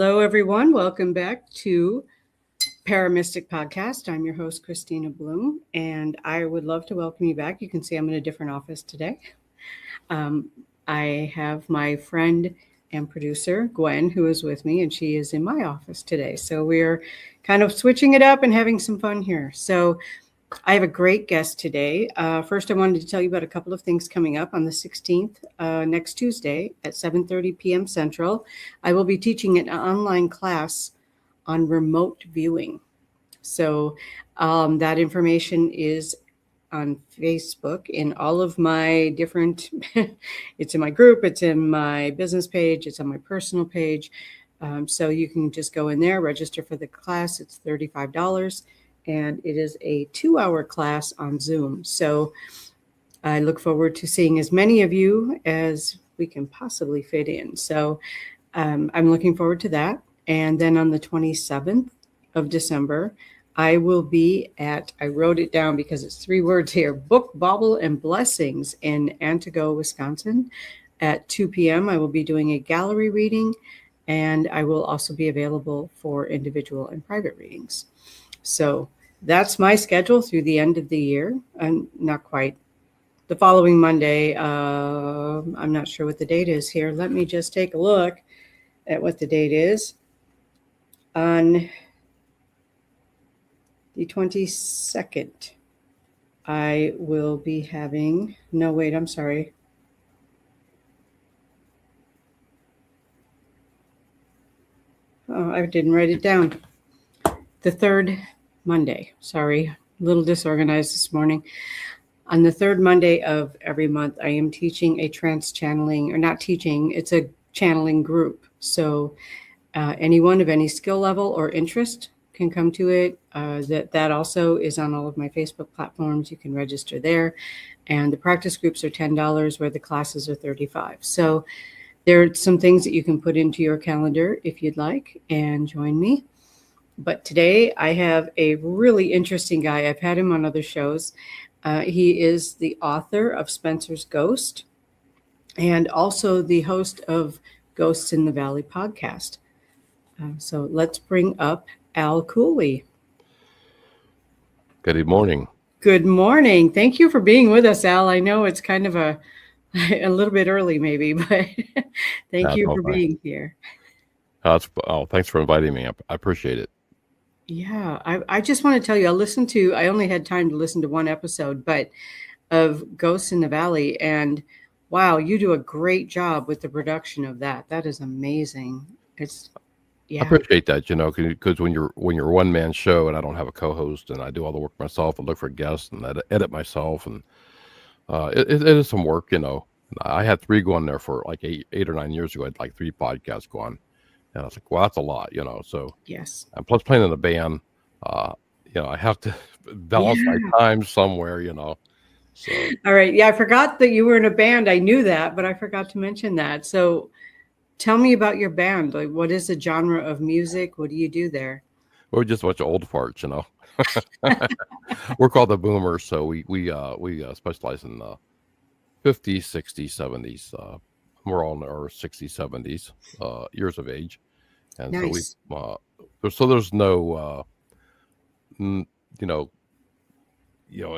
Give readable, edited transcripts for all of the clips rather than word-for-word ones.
Hello, everyone. Welcome back to PaaMystic Podcast. I'm your host, Kristina Bloom, and I would love to welcome you back. You can see I'm in a different office today. I have my friend and producer, Gwen, who is with me, and she is in my office today. So we're kind of switching it up and having some fun here. So I have a great guest today. First, I wanted to tell you about a couple of things coming up on the 16th, next Tuesday at 7:30 p.m. Central. I will be teaching an online class on remote viewing. So that information is on Facebook in all of my different, it's in my group, it's in my business page, it's on my personal page. So you can just go in there, register for the class. It's $35. And it is a 2-hour class on Zoom. So I look forward to seeing as many of you as we can possibly fit in. So I'm looking forward to that. And then on the 27th of December, I will be at, I wrote it down because it's 3 words here, Book, Bauble, and Blessings in Antigo, Wisconsin. At 2 p.m., I will be doing a gallery reading, and I will also be available for individual and private readings. So that's my schedule through the end of the year. And not quite. The following Monday, I'm not sure what the date is here. Let me just take a look at what the date is. On the 22nd, I will be having, no, wait, I'm sorry. Oh, I didn't write it down. The third Monday, sorry, a little disorganized this morning. On the third Monday of every month, I am teaching a trance channeling, or not teaching, it's a channeling group. So anyone of any skill level or interest can come to it. That also is on all of my Facebook platforms. You can register there. And the practice groups are $10, where the classes are $35. So there are some things that you can put into your calendar if you'd like and join me. But today I have a really interesting guy. I've had him on other shows. He is the author of Spencer's Ghost and also the host of Ghosts in the Valley podcast. So let's bring up Al Cooley. Good morning. Good morning. Thank you for being with us, Al. I know it's kind of a little bit early maybe, but thank you for being here. Thanks for inviting me. I appreciate it. Yeah, I just want to tell you, I only had time to listen to one episode, but of Ghosts in the Valley, and wow, you do a great job with the production of that. That is amazing. I appreciate that, because when you're a one-man show and I don't have a co-host and I do all the work myself and look for guests and edit myself, and it is some work, I had 3 going there for like 8 or 9 years ago. I had like 3 podcasts going. And I was like, well, that's a lot, so. Yes. And plus playing in a band, I have to balance my time somewhere, So. All right. Yeah, I forgot that you were in a band. I knew that, but I forgot to mention that. So tell me about your band. Like, what is the genre of music? What do you do there? We're just a bunch of old farts, We're called the Boomers, so we specialize in 50s, 60s, 70s. We're all in our 60s, 70s years of age, and nice. So there's no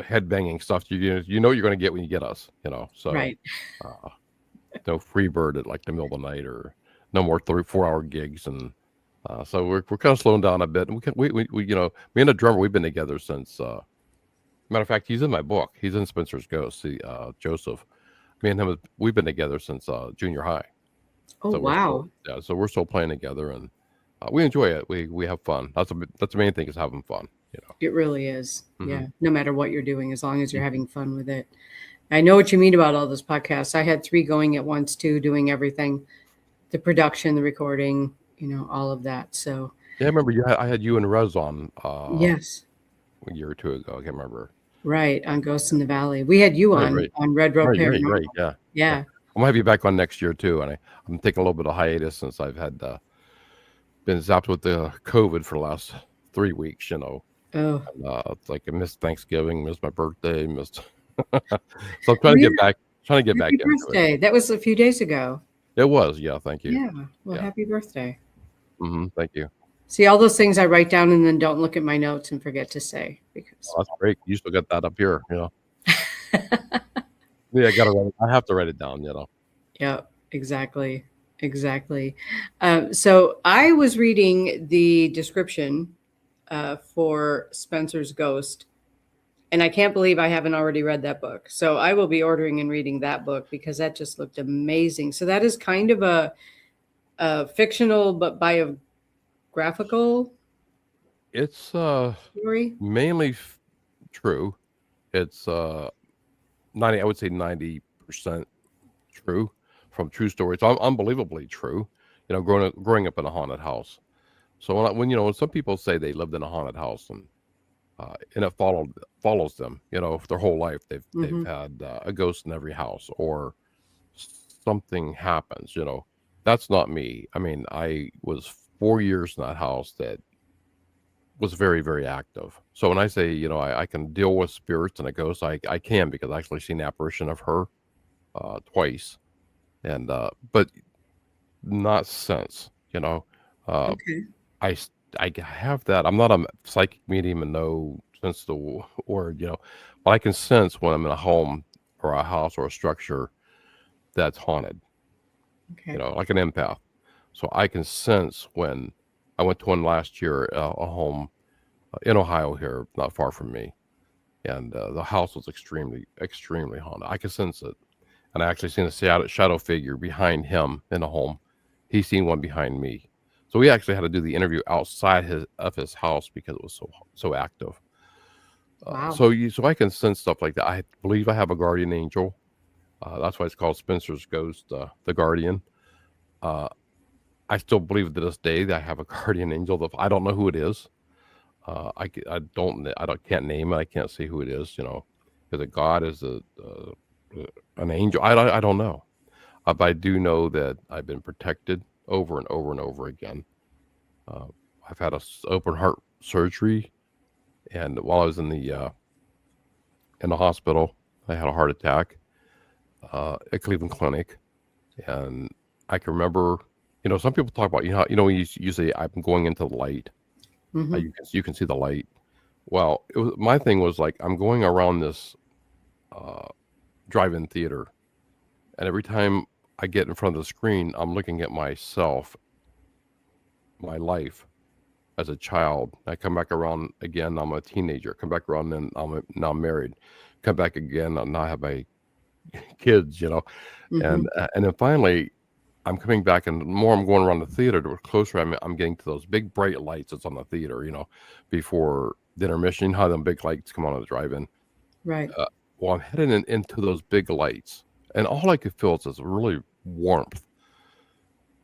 head banging stuff. You know you're going to get when you get us, So right. No free bird at like the middle of the night, or no more 3-4 hour gigs, and so we're kind of slowing down a bit. And we me and the drummer, we've been together since. Matter of fact, he's in my book. He's in Spencer's Ghost. Joseph. Me and him, we've been together since junior high. Oh, so wow! So we're still playing together, and we enjoy it. We have fun. That's the main thing, is having fun. It really is. Mm-hmm. Yeah, no matter what you're doing, as long as you're having fun with it. I know what you mean about all those podcasts. I had 3 going at once too, doing everything, the production, the recording, all of that. So yeah, I remember I had you and Rez on. Yes. A year or 2 ago, I can't remember. Right, on Ghosts in the Valley. We had you on Red Rope Paranormal. Right, yeah. I'm gonna have you back on next year too, and I'm taking a little bit of hiatus since I've had been zapped with the COVID for the last 3 weeks. Oh, it's like I missed Thanksgiving, missed my birthday, missed. So I'm trying to get back. Trying to get back into it. That was a few days ago. It was, yeah. Thank you. Yeah. Well, happy birthday. Thank you. See, all those things I write down and then don't look at my notes and forget to say because. Oh, that's great. You still got that up here, Yeah, I have to write it down, Yeah, exactly. Exactly. So I was reading the description for Spencer's Ghost, and I can't believe I haven't already read that book. So I will be ordering and reading that book because that just looked amazing. So that is kind of a fictional but biographical It's story. mainly true. It's 90, I would say 90% true from true stories. Unbelievably true. Growing up in a haunted house. So when some people say they lived in a haunted house and it follows them, their whole life, they've had a ghost in every house or something happens. That's not me. I mean, I was 4 years in that house that was very, very active. So when I say, I can deal with spirits and a ghost, I can, because I actually seen the apparition of her twice, and but not since. Okay. I I have that. I'm not a psychic medium and no sense the word, but I can sense when I'm in a home or a house or a structure that's haunted. Okay. Like an empath. So I can sense when I went to one last year, a home in Ohio here, not far from me, and the house was extremely, extremely haunted. I could sense it, and I actually seen a shadow figure behind him in the home. He seen one behind me, so we actually had to do the interview outside of his house because it was so active. Wow. So I can sense stuff like that. I believe I have a guardian angel. That's why it's called Spencer's Ghost, the Guardian. I still believe to this day that I have a guardian angel. I don't know who it is. I can't name it. I can't say who it is. Is it God? Is it an angel? I don't know. But I do know that I've been protected over and over and over again. I've had open heart surgery, and while I was in the hospital, I had a heart attack at Cleveland Clinic, and I can remember. Some people talk about when you say I'm going into the light. You can see the light. Well, my thing was like I'm going around this drive-in theater, and every time I get in front of the screen, I'm looking at myself, my life as a child. I come back around again. I'm a teenager. Come back around, and now I'm married. Come back again. Now I have my kids. And then finally, I'm coming back, and the more I'm going around the theater, the closer I'm getting to those big bright lights that's on the theater. Before the intermission, how them big lights come on at the drive-in. Right. Well, I'm heading into those big lights, and all I could feel is this really warmth.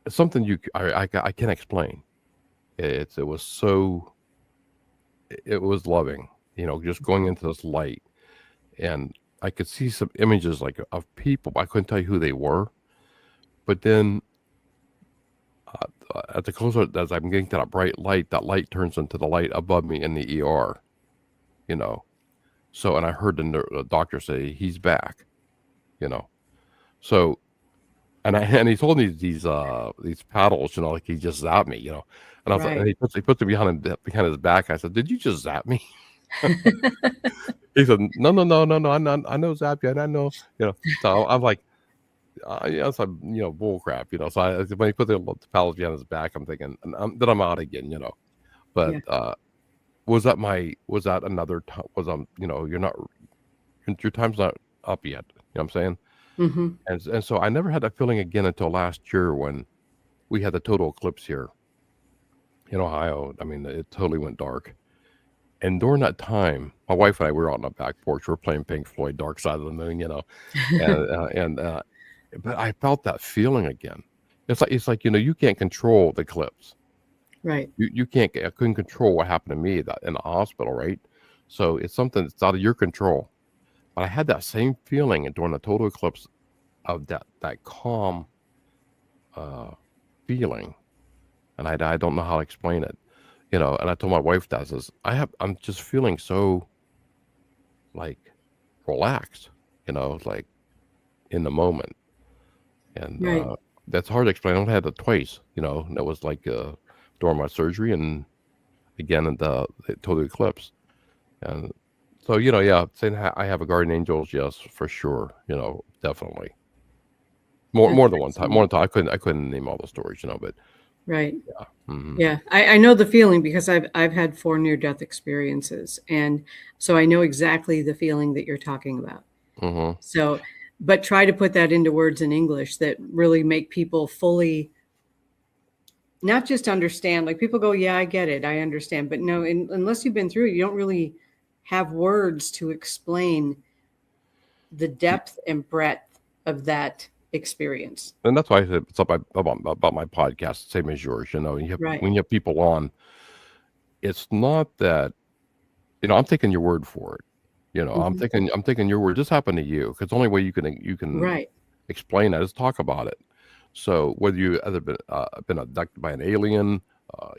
It's something I can't explain. It was loving, just going into this light, and I could see some images like of people. I couldn't tell you who they were, but then at the closer as I'm getting to that bright light, that light turns into the light above me in the ER. So, and I heard the doctor say he's back. So, and he told me these paddles, like he just zapped me, and I was like, and he puts it behind his back. I said, "Did you just zap me?" He said, "No, I know zap you, and I know, So I'm like, yeah, it's like bull crap, So when he put the paddles behind his back, I'm thinking, then I'm out again, But was that another time? You're not, your time's not up yet. You know what I'm saying? And so I never had that feeling again until last year when we had the total eclipse here in Ohio. I mean, it totally went dark. And during that time, my wife and I were out on the back porch. We were playing Pink Floyd, Dark Side of the Moon, but I felt that feeling again. It's like you can't control the eclipse. Right. You can't. I couldn't control what happened to me in the hospital, right? So it's something that's out of your control. But I had that same feeling during the total eclipse of that calm feeling, and I don't know how to explain it, And I told my wife that says I'm just feeling so like relaxed, like in the moment, and Right. that's hard to explain. I only had it twice, and it was like during my surgery, and again in the total eclipse. And so, yeah, saying I have a guardian angels, yes, for sure. Definitely. More That's than one time. excellent. More than time. I couldn't name all the stories, but Right. yeah. Mm-hmm. Yeah, I know the feeling because I've had 4 near-death experiences, and so I know exactly the feeling that you're talking about. Mm-hmm. So, but try to put that into words in English that really make people fully not just understand. Like people go, "Yeah, I get it, I understand," but no, unless you've been through it, you don't really have words to explain the depth and breadth of that experience. And that's why I said it's about my podcast, same as yours. Right. When you have people on, it's not that I'm taking your word for it. Mhm. I'm taking your word. This happened to you, because the only way you can Right. explain that is talk about it. So whether you either been abducted by an alien,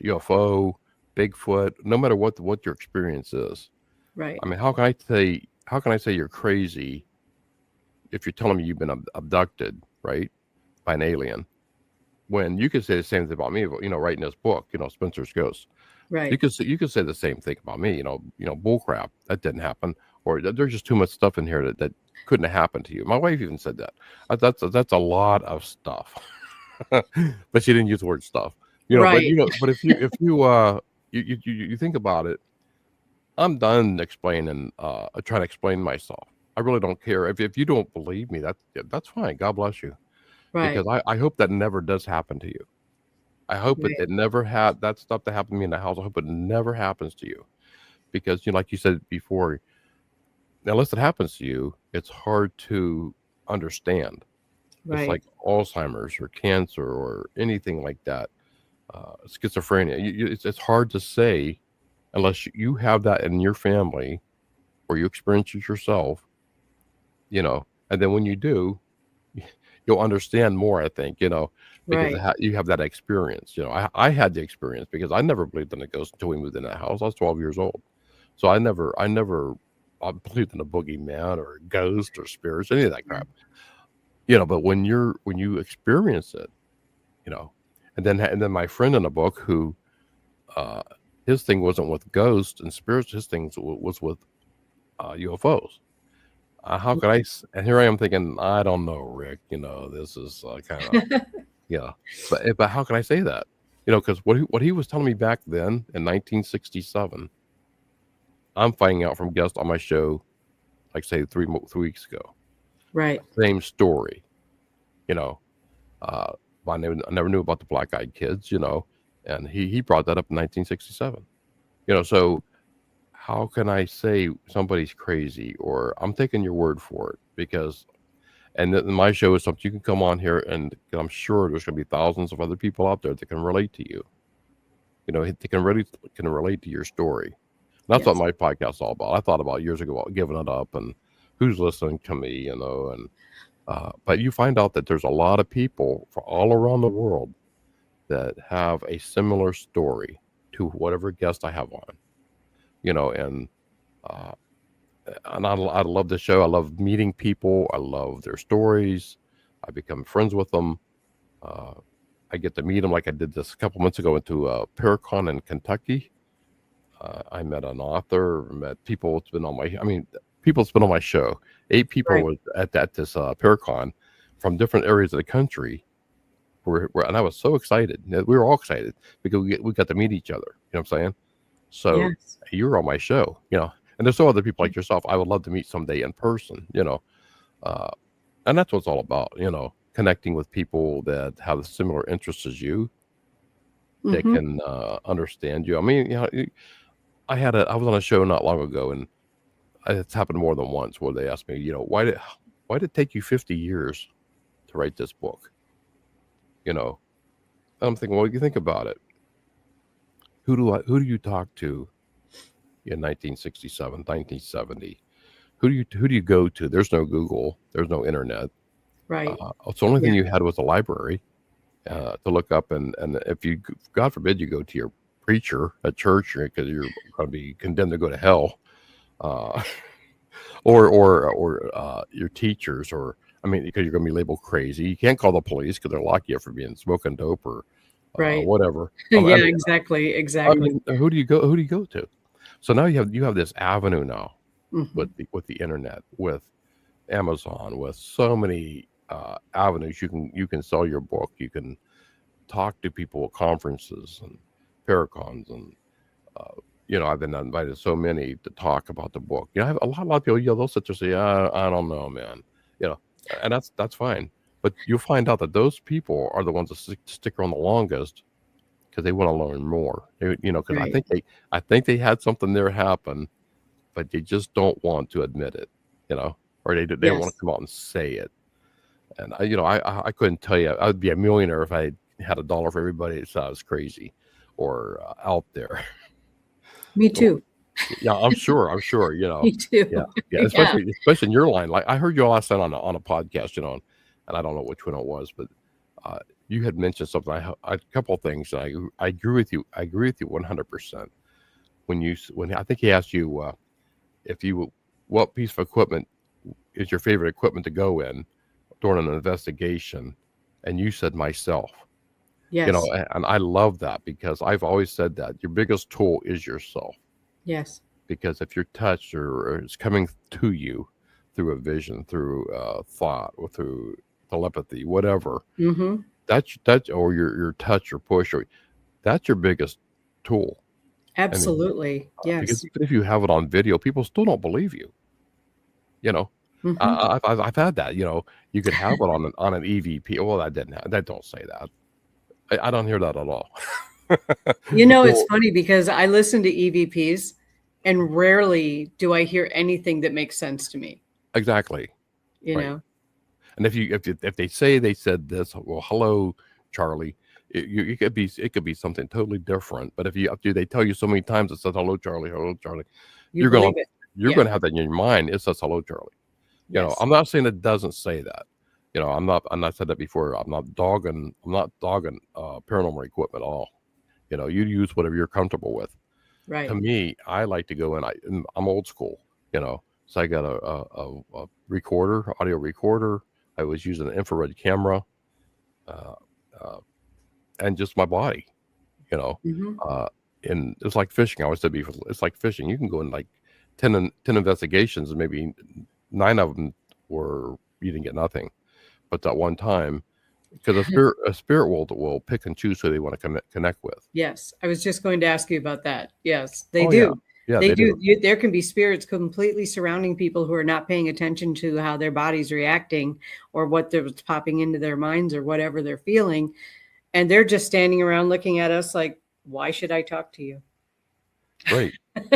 UFO, Bigfoot, no matter what your experience is, Right. I mean, how can I say you're crazy if you're telling me you've been abducted, right, by an alien, when you could say the same thing about me, writing this book, Spencer's Ghost. Right. You could say the same thing about me, bull crap, that didn't happen, or there's just too much stuff in here that couldn't have happened to you. My wife even said that. That's a lot of stuff, but she didn't use the word stuff, But Right. but if you think about it, I'm done explaining, trying to explain myself. I really don't care if you don't believe me. That's fine. God bless you, because Right. I hope that never does happen to you. I hope Right. it never had that stuff that happened to me in the house. I hope it never happens to you, because like you said before, unless it happens to you, it's hard to understand. It's Right. like Alzheimer's or cancer or anything like that, schizophrenia. It's hard to say unless you have that in your family or you experience it yourself, And then when you do, you'll understand more, I think, because Right. you have that experience. I had the experience because I never believed in a ghost until we moved in that house. I was 12 years old. So I believed in a boogeyman or a ghost or spirits, any of that crap. But when you experience it, you know, and then my friend in the book who, uh, his thing wasn't with ghosts and spirits, his thing was with UFOs. How could and here I am thinking, I don't know, Rick, this is kind of, yeah, but how can I say that? Because what he was telling me back then in 1967, I'm finding out from guests on my show, like say 3 weeks ago, Right. same story, you know, uh, I never knew about the black-eyed kids, and he brought that up in 1967, so how can I say somebody's crazy, or I'm taking your word for it? Because my show is something you can come on here, and I'm sure there's going to be thousands of other people out there that can relate to you. They can relate to your story. That's what Yes. my podcast is all about. I thought about years ago about giving it up and who's listening to me, and but you find out that there's a lot of people from all around the world that have a similar story to whatever guest I have on, and uh, I love the show. I love meeting people. I love their stories. I become friends with them. Uh, I get to meet them, like I did this a couple months ago into Paracon in Kentucky. I met an author, met people that's been on people that's been on my show. 8 people Right. was at this Paracon from different areas of the country. And I was so excited. We were all excited because we got to meet each other. You know what I'm saying? So Yes. you were on my show, and there's so other people like yourself I would love to meet someday in person, uh, and that's what it's all about, connecting with people that have similar interests as you, that Hmm. can understand you. I mean, I was on a show not long ago, and it's happened more than once where they asked me, why did it take you 50 years to write this book? And I'm thinking, well, you think about it. Who do you talk to in 1967, 1970? Who do you go to? There's no Google. There's no internet. Right. So the only Yeah. thing you had was a library to look up, and if you, God forbid, you go to your preacher at church because you're going to be condemned to go to hell, uh, or your teachers, or because you're going to be labeled crazy. You can't call the police because they'll lock you up for being smoking dope or Right. whatever. Yeah, exactly. I mean, who do you go? Who do you go to? So now you have this avenue now Mhm. with the internet, with Amazon, with so many avenues. You can sell your book. You can talk to people at conferences and paracons, and uh, I've been invited to so many to talk about the book. I have a lot of people. They'll sit there and say, I don't know, man. You know, and that's fine. But you'll find out that those people are the ones that stick around the longest because they want to learn more. Because Right. I think they had something there happen, but they just don't want to admit it. Or they don't want Yes. to come out and say it. And I couldn't tell you. I would be a millionaire if I had a dollar for everybody that said I was crazy or out there. Me too. Yeah, I'm sure. Me too. Yeah, yeah. Yeah. Especially in your line. Like I heard you last night on a podcast. And I don't know which one it was, but you had mentioned something. A couple of things. And I agree with you. I agree with you 100%. When I think he asked you if you what piece of equipment is your favorite equipment to go in during an investigation, and you said myself. Yes. And I love that because I've always said that your biggest tool is yourself. Yes. Because if you're touched or it's coming to you through a vision, through thought, or through telepathy, whatever, Mm-hmm. that's or your touch or push, or that's your biggest tool. I mean, Absolutely. because Yes. even if you have it on video, people still don't believe you. You know, Mm-hmm. I've had that. You could have it on an EVP. Well, that didn't happen. That don't say that. I don't hear that at all. It's Well, funny because I listen to EVPs and rarely do I hear anything that makes sense to me, exactly. you Right. know? And if they say they said this, well, hello, Charlie. It could be something totally different. But if they tell you so many times it says hello, Charlie, You you're gonna believe it. you're Yeah. gonna have that in your mind. It says hello, Charlie. Yes. I'm not saying it doesn't say that. I'm not said that before. I'm not dogging paranormal equipment at all. You use whatever you're comfortable with. To Right. me, I like to go in. I'm old school. So I got a recorder, audio recorder. I was using an infrared camera, uh, uh, and just my body. You know, Mm-hmm. uh, and it's like fishing. I always said before, it's like fishing. You can go in like 10 investigations, and maybe 9 of them were you didn't get nothing. But that one time, because a spirit will pick and choose who they want to connect with. Yes. I was just going to ask you about that. Yes, they Oh yeah, do. yeah, They they do. do. There can be spirits completely surrounding people who are not paying attention to how their body's reacting or what's popping into their minds or whatever they're feeling. And they're just standing around looking at us like, why should I talk to you? Right,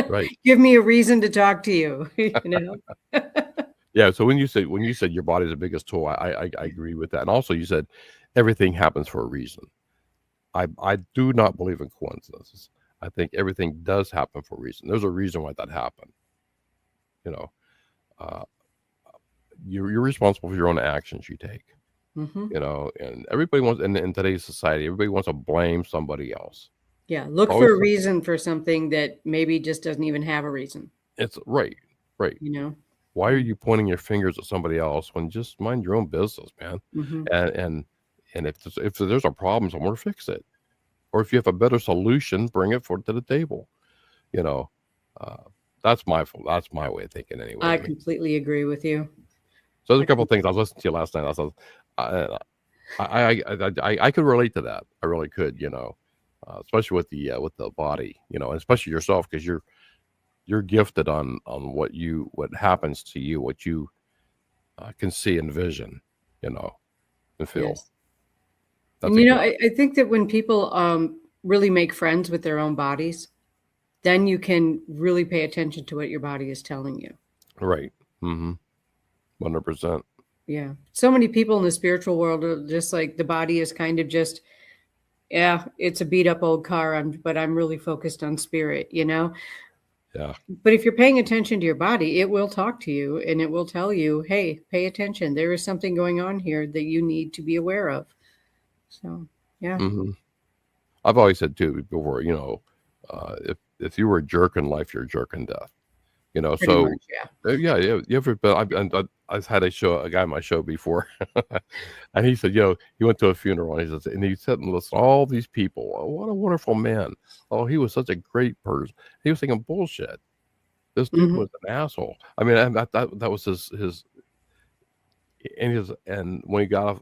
right. Give me a reason to talk to you, you know? Yeah. So when you said your body's the biggest tool, I agree with that. And also you said everything happens for a reason. I do not believe in coincidences. I think everything does happen for a reason. There's a reason why that happened. You know, uh, you're responsible for your own actions you take. Hmm. And everybody wants in today's society, everybody wants to blame somebody else. Yeah. Look for Always, a reason for something that maybe just doesn't even have a reason, it's right, right. you know? Why are you pointing your fingers at somebody else when just mind your own business, man? Hmm. And if there's a problem somewhere, fix it. Or if you have a better solution, bring it to the table. You know, uh, that's my way of thinking anyway. I I mean, completely agree with you. so there's a I couple com- of things I was listening to you last night. I could relate to that. I really could. Especially with the body. And especially yourself because you're gifted on what happens to you, what you can see and vision. And feel. yes. That's And a gift. I think that when people really make friends with their own bodies, then you can really pay attention to what your body is telling you. Right. Mm-hmm. 100%. Yeah. So many people in the spiritual world are just like the body is kind of just, yeah, it's a beat up old car, but I'm really focused on spirit, you know? Yeah. But if you're paying attention to your body, it will talk to you and it will tell you, hey, pay attention. There is something going on here that you need to be aware of. So, yeah. Mm-hmm. I've always said too before, if you were a jerk in life, you're a jerk in death. You know, Pretty so much, yeah. yeah, yeah. You ever been? I've had a guy on my show before, and he said, he went to a funeral, and he said and listed all these people. Oh, what a wonderful man! Oh, he was such a great person. He was thinking bullshit. This dude Hmm. was an asshole. I mean, and that was his and when he got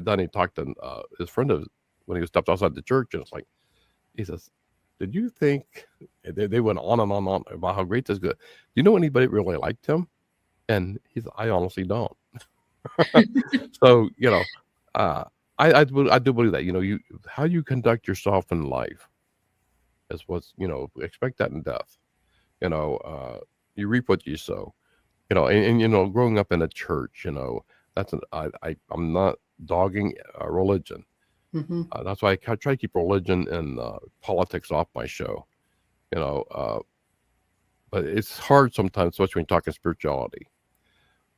done, he talked to his friend when he stepped outside the church, and it's like he says, "Did you think?" They went on and on about how great this guy. Do you know anybody really liked him? And he's, I honestly don't. So uh, I do believe that how you conduct yourself in life is what's expect that in death. You know, you reap what you sow. And growing up in a church, that's I'm not dogging religion. Hmm. That's why I try to keep religion and politics off my show. You know, but it's hard sometimes, especially when you're talking spirituality.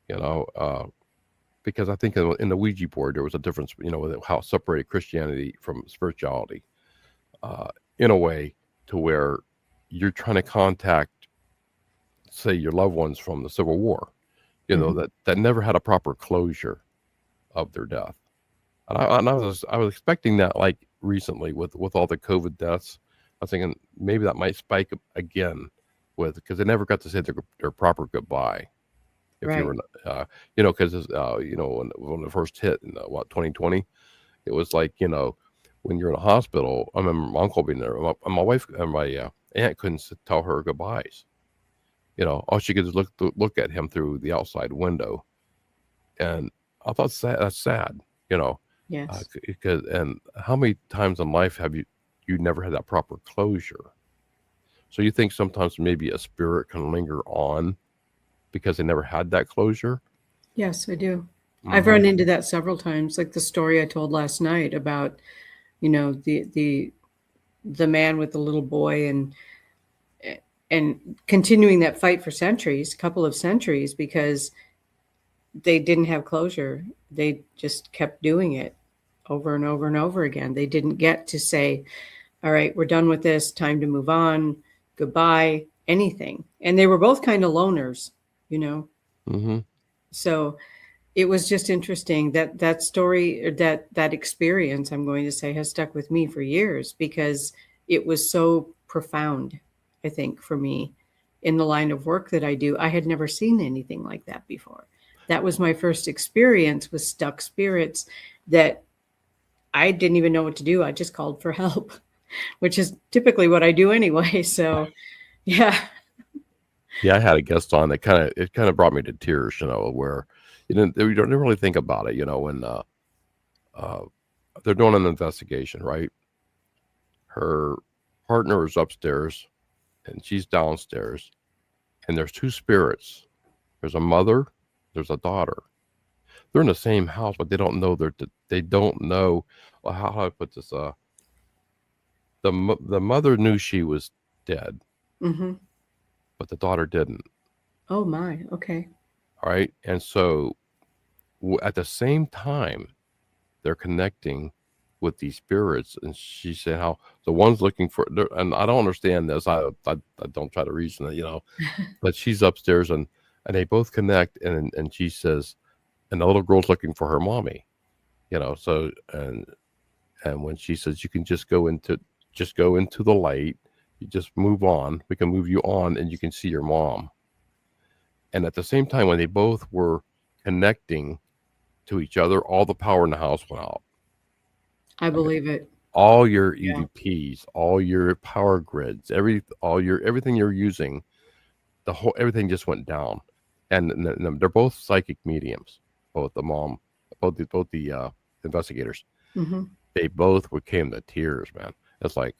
You know, because I think in the Ouija board there was a difference. With how it separated Christianity from spirituality, in a way to where you're trying to contact, say, your loved ones from the Civil War. Hmm. That never had a proper closure of their death. And I was expecting that, like, recently with all the COVID deaths. I was thinking maybe that might spike again because they never got to say their proper goodbye. If you Right. were, because when it first hit in 2020, it was like when you're in a hospital. I remember my uncle being there. My wife and my aunt couldn't tell her goodbyes. All she could is look at him through the outside window, and I thought that's sad. You know, Yes. because and how many times in life have you never had that proper closure? So you think sometimes maybe a spirit can linger on because they never had that closure? Yes, I do. I've Hmm. run into that several times, like the story I told last night about, the man with the little boy and continuing that fight for centuries, couple of centuries, because they didn't have closure. They just kept doing it over and over and over again. They didn't get to say, all right, we're done with this, time to move on, goodbye, anything. And they were both kind of loners, you know. Hmm. So it was just interesting that that story, or that experience, I'm going to say, has stuck with me for years because it was so profound. I think for me, in the line of work that I do, I had never seen anything like that before. That was my first experience with stuck spirits that I didn't even know what to do. I just called for help, which is typically what I do anyway. So yeah. Yeah, I had a guest on that kind of brought me to tears. Where you don't really think about it. When uh, they're doing an investigation, right? Her partner is upstairs and she's downstairs, and there's two spirits. There's a mother, there's a daughter. They're in the same house, but they don't know. Well, how do I put this? The mother knew she was dead, Hmm. but the daughter didn't. Oh my. Okay. All right, and so at the same time, they're connecting with these spirits, and she said how the one's looking for, and I don't understand this. I don't try to reason it, but she's upstairs, and they both connect, and she says, and the little girl's looking for her mommy, so and when she says you can just go into the light, you just move on, we can move you on, and you can see your mom. And at the same time, when they both were connecting to each other, all the power in the house went out. I I mean, believe it. all your Yeah. EVPs, all your power grids, everything you're using, everything just went down. And they're both psychic mediums, both the mom, both the investigators. Hmm. They both came to tears, man. It's like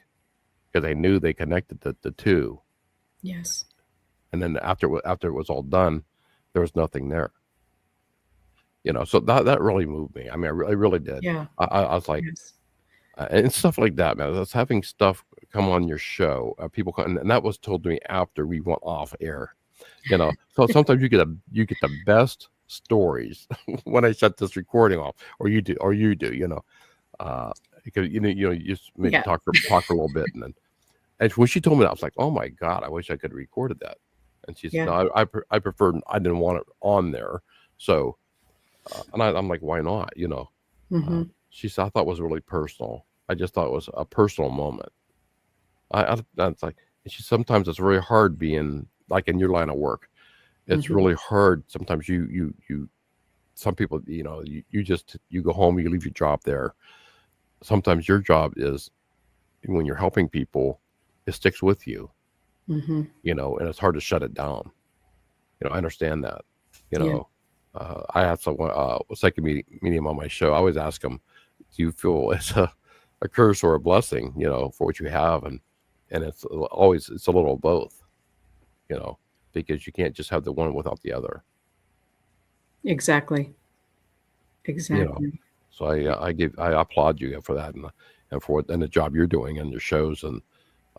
because they knew they connected the two, Yes. and then after it was all done, there was nothing there. So that really moved me. I mean, I really did. Yeah. I was like, Yes. and stuff like that, man. That's having stuff come on your show. People come, and that was told to me after we went off air. So sometimes you get the best stories when I shut this recording off, or you do. Because you just maybe Yeah. talk a little bit, and when she told me that, I was like, oh my god, I wish I could have recorded that. And she said, Yeah. no, I preferred, I didn't want it on there. So, and I'm like, why not? Mm-hmm. She said, I thought it was really personal. I just thought it was a personal moment. That's like, and sometimes it's really hard being like in your line of work. It's Mm-hmm. really hard. Sometimes some people, you go home, you leave your job there. Sometimes your job is when you're helping people, it sticks with you, Mm-hmm. and it's hard to shut it down. I understand that, you Yeah. know, I had someone, second medium on my show. I always ask them, do you feel it's a curse or a blessing, for what you have? And it's always, it's a little of both, because you can't just have the one without the other, Exactly. you know. Exactly. So I applaud you for that, and for and the job you're doing and your shows,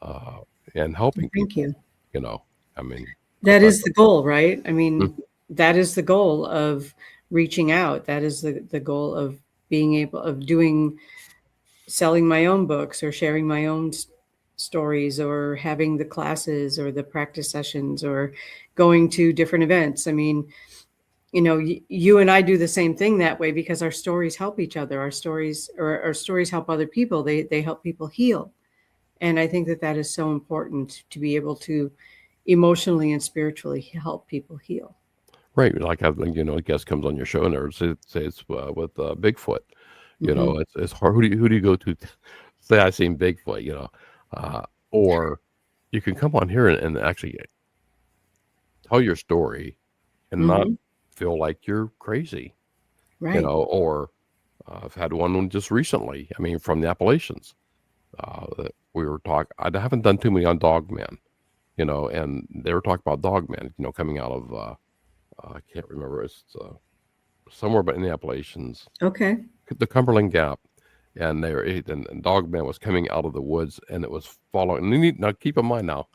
uh, and helping Thank people, you. I mean, That I, is the goal, right? I mm, mean, that is the goal of reaching out. That is the goal of being able of doing selling my own books or sharing my own stories or having the classes or the practice sessions or going to different events. I mean, you and I do the same thing that way because our stories help each other. Our stories or our stories help other people. They help people heal. And I think that that is so important to be able to emotionally and spiritually help people heal. right, like having, a guest comes on your show and say it's with Bigfoot, Hmm. it's hard. Who do you go to? Say I seen Bigfoot, uh, or you can come on here and actually tell your story and not Hmm. feel like you're crazy, Right. or I've had one just recently. I mean, from the Appalachians. That we were talking. I haven't done too many on Dogman, and they were talking about Dogman, coming out of I can't remember. It's somewhere but in the Appalachians, Okay. the Cumberland Gap, and and Dogman was coming out of the woods, and it was following. And now, keep in mind now,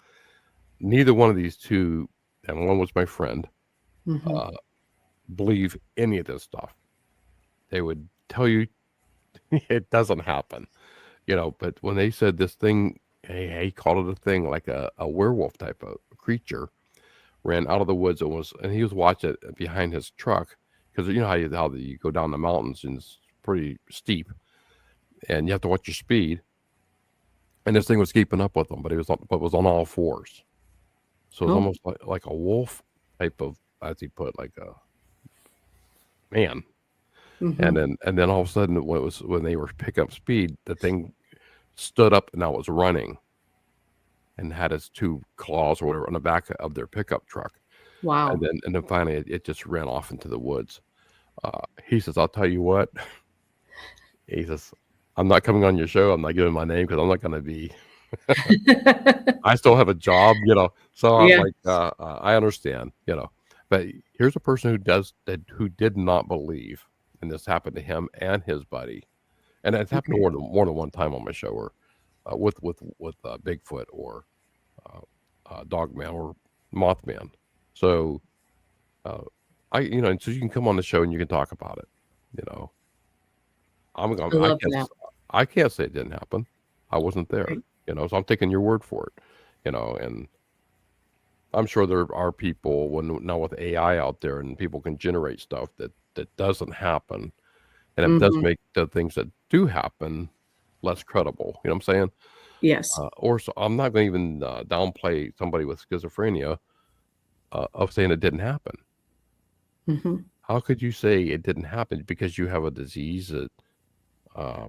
neither one of these two, and one was my friend, Hmm. uh, believe any of this stuff. They would tell you it doesn't happen, But when they said this thing, he called it a thing, like a werewolf type of creature, ran out of the woods and he was watching it behind his truck, because you know how you go down the mountains and it's pretty steep and you have to watch your speed. And this thing was keeping up with him, but was on all fours. So it was Oh. almost like a wolf type of, as he put, like a man. Hmm. And then all of a sudden, when they were picking up speed, the thing stood up and now was running and had its two claws or whatever on the back of their pickup truck. And Wow. then finally it just ran off into the woods. He says, I'll tell you what. He says, I'm not coming on your show. I'm not giving my name because I'm not going to be. I still have a job, So I'm Yeah. like, I understand, But here's a person who did not believe, and this happened to him and his buddy, and it's happened Okay. more than one time on my show, or with Bigfoot or Dogman or Mothman. So uh, and so you can come on the show and you can talk about it. You know, I I love can't that. I can't say it didn't happen. I wasn't there. Right. So I'm taking your word for it. And I'm sure there are people now with AI out there and people can generate stuff that doesn't happen, and it does Hmm. make the things that do happen less credible. You know what I'm saying? Yes. Or so I'm not going to even downplay somebody with schizophrenia of saying it didn't happen. Hmm. How could you say it didn't happen because you have a disease that uh,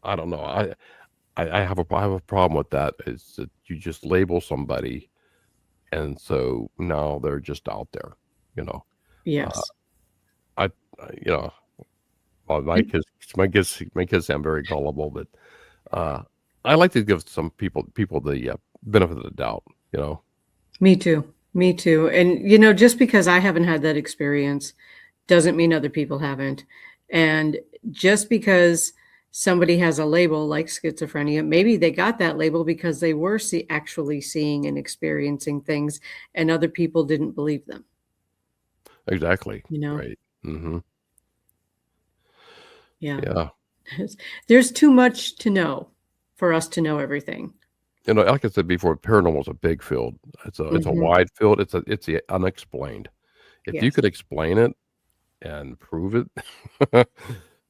I don't know. I have a problem with that. Is that you just label somebody, and so now they're just out there. You know, uh, Yes. I, you know, well, my kids sound very gullible, but uh, I like to give some people the benefit of the doubt. You know, Me too. Me too. And, just because I haven't had that experience doesn't mean other people haven't. And just because somebody has a label like schizophrenia, maybe they got that label because they were actually seeing and experiencing things and other people didn't believe them, exactly. you know? Right. Hmm. Yeah. Yeah. There's too much to know for us to know everything. like I said before, paranormal is a big field. It's a Hmm. wide field. It's the unexplained. If you Yes. could explain it and prove it, It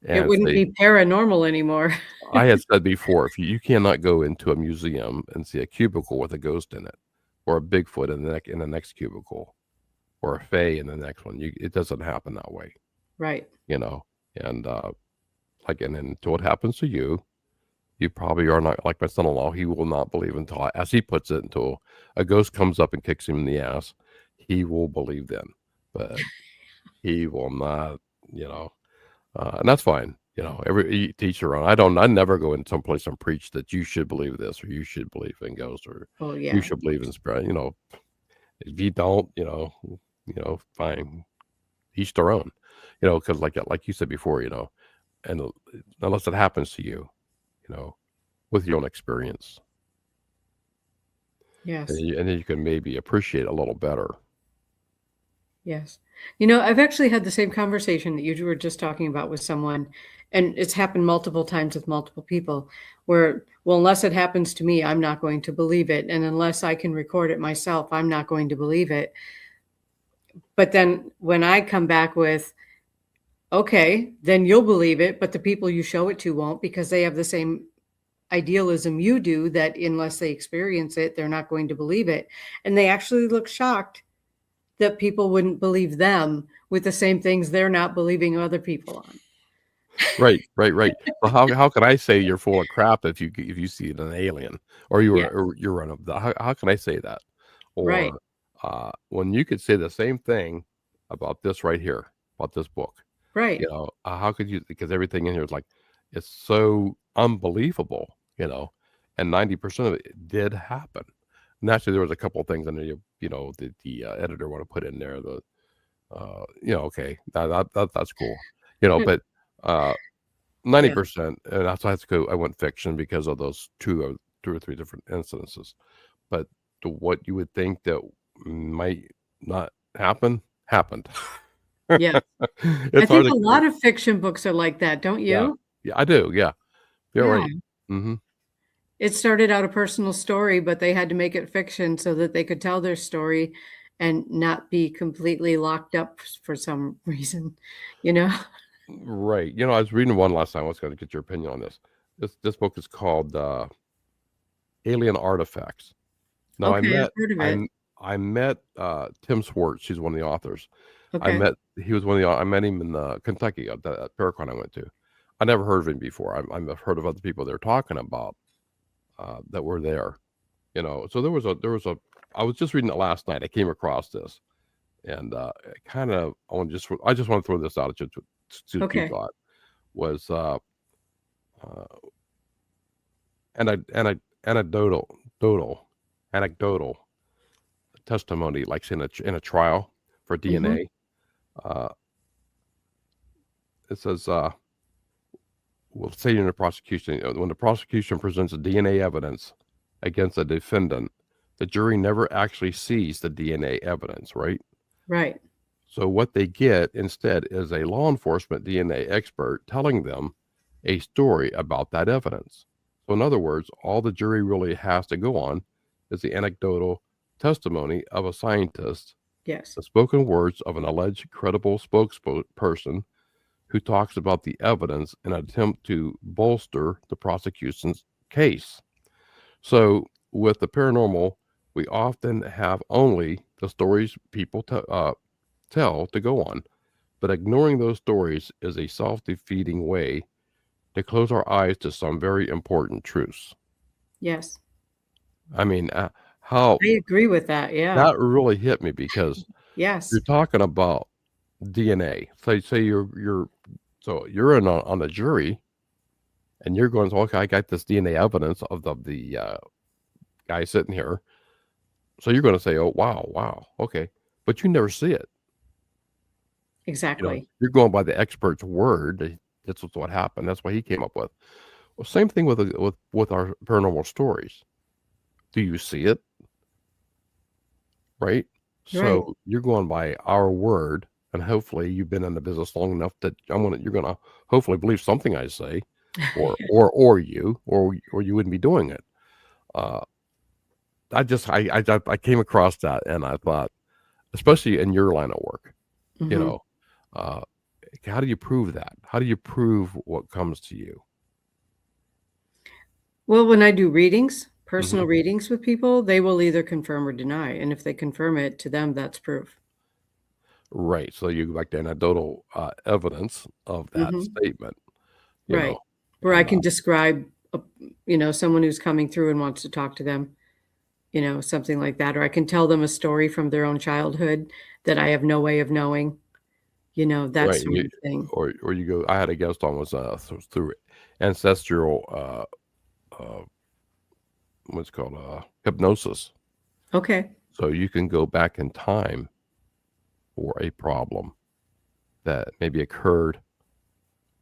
and wouldn't say, be paranormal anymore. I had said before, if you cannot go into a museum and see a cubicle with a ghost in it, or a Bigfoot in the next cubicle, or a Fae in the next one, it doesn't happen that way, Right. you know. And and then until it happens to you, you probably are not like my son-in-law. He will not believe until, as he puts it, until a ghost comes up and kicks him in the ass. He will believe then, but he will not, you know. And that's fine. Every teach their own. I never go in someplace and preach that you should believe this or you should believe in ghosts or Oh you yeah. should believe in spirit. If you don't, fine. Each their own. Because like you said before, and unless it happens to you, you know, with your own experience, Yes. and then you can maybe appreciate it a little better. Yes. I've actually had the same conversation that you were just talking about with someone, and it's happened multiple times with multiple people where, well, unless it happens to me, I'm not going to believe it. And unless I can record it myself, I'm not going to believe it. But then when I come back with, okay, then you'll believe it, but the people you show it to won't because they have the same idealism you do that unless they experience it, they're not going to believe it. And they actually look shocked that people wouldn't believe them with the same things they're not believing other people on. Right, right, right. So how can I say you're full of crap if you see an alien or Yeah, you're one of the how can I say that? right, Or when you could say the same thing about this right here, about this book, right. how could you? Because everything in here is like it's so unbelievable, and 90% of it did happen. Naturally, there was a couple of things in there, the editor want to put in there. Okay, that's cool, but. Yeah. 90%, and that's why I went fiction because of those two or three different incidences. But what you would think that might not happen happened. Yeah. I It's hard think to a explain. lot of fiction books are like that, don't Yeah, you? yeah, I do. Yeah, you're Yeah. right. Hmm. It started out a personal story, but they had to make it fiction so that they could tell their story and not be completely locked up for some reason, you know? Right. I was reading one last time. I was going to get your opinion on this. This book is called Alien Artifacts. Now Okay, I've heard of it. I met Tim Swartz. He's one of the authors. Okay. He was one of the I met him in Kentucky at that Paracon I went to. I never heard of him before. I've heard of other people they're talking about that were there. So there was a. I was just reading it last night. I came across this, and kind of I just want to throw this out at you to see what you Okay. thought was uh, anecdotal anecdotal testimony, like in a trial for Mhm. DNA. Uh, it says, we'll say in the prosecution, when the prosecution presents DNA evidence against a defendant, the jury never actually sees the DNA evidence, right? Right. So what they get instead is a law enforcement DNA expert telling them a story about that evidence. So in other words, all the jury really has to go on is the anecdotal testimony of a scientist, Yes. the spoken words of an alleged credible spokesperson who talks about the evidence in an attempt to bolster the prosecution's case. So, with the paranormal, we often have only the stories people tell to go on, but ignoring those stories is a self defeating way to close our eyes to some very important truths. Yes. I mean, how I agree with that. Yeah. that really hit me because you're Yes. talking about DNA. Say you're in on the jury and you're going, okay, I got this DNA evidence of the guy sitting here. So you're going to say, oh, wow, okay. But you never see it. Exactly. You're going by the expert's word. That's what happened. That's what he came up with. Well, same thing with our paranormal stories. Do you see it? Right. Right. So you're going by our word, and hopefully you've been in the business long enough that you're gonna hopefully believe something I say, or you wouldn't be doing it. I came across that and I thought, especially in your line of work, you Hmm. know, uh, how do you prove that? How do you prove what comes to you? Well, when I do readings, personal Hmm. readings with people, they will either confirm or deny. And if they confirm it, to them, that's proof. Right. So you like the anecdotal evidence of that Hmm. statement, you know, Right. Where I and can describe, a, someone who's coming through and wants to talk to them, something like that. Or I can tell them a story from their own childhood that I have no way of knowing, that right. sort of thing. Or you go. I had a guest on was through ancestral what's it called hypnosis. Okay. So you can go back in time for a problem that maybe occurred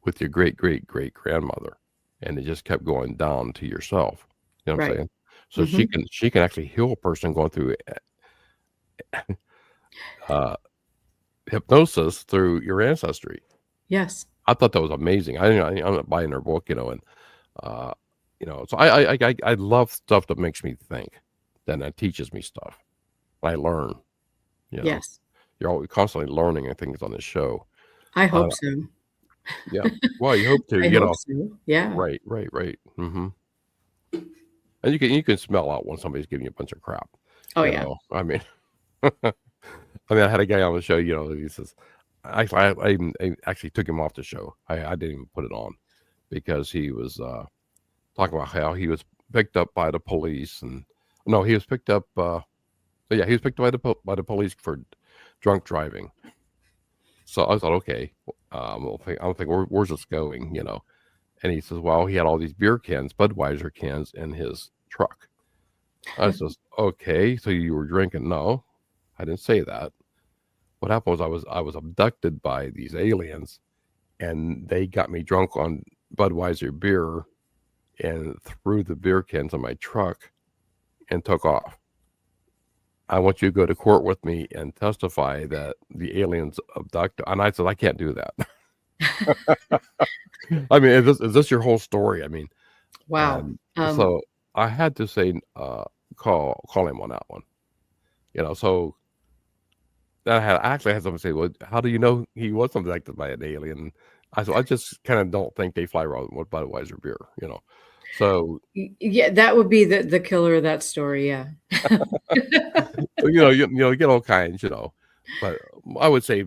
with your great great great grandmother, and it just kept going down to yourself. You know what I'm Right. saying? So Hmm. she can actually heal a person going through uh, hypnosis through your ancestry. Yes. I thought that was amazing. I'm not buying her book, and uh, so I love stuff that makes me think, that teaches me stuff. I learn. You know, Yes. you're always constantly learning things on this show. I Uh, hope so. yeah. Well, you hope to. I hope so. Yeah. Right, right, right. And you can smell out when somebody's giving you a bunch of crap. Oh, yeah. I mean, I had a guy on the show. He says, I actually took him off the show. I didn't even put it on because he was talking about how he was picked up by the police, and no, he was picked up. Yeah, he was picked up by the police for drunk driving. So I thought, okay, I'm thinking, where's this going? And he says, well, he had all these beer cans, Budweiser cans, in his truck. I says, okay, so you were drinking? No, I didn't say that. What happened was I was abducted by these aliens, and they got me drunk on Budweiser beer and threw the beer cans in my truck and took off. I want you to go to court with me and testify that the aliens abducted. And I said, I can't do that. I mean, is this your whole story? I mean, Wow. and so I had to say, call him on that one. So I actually had someone say, "Well, how do you know he was abducted by an alien?" I said, "I just kind of don't think they fly around with Budweiser beer." So Yeah, that would be the killer of that story, yeah. you get all kinds. But I would say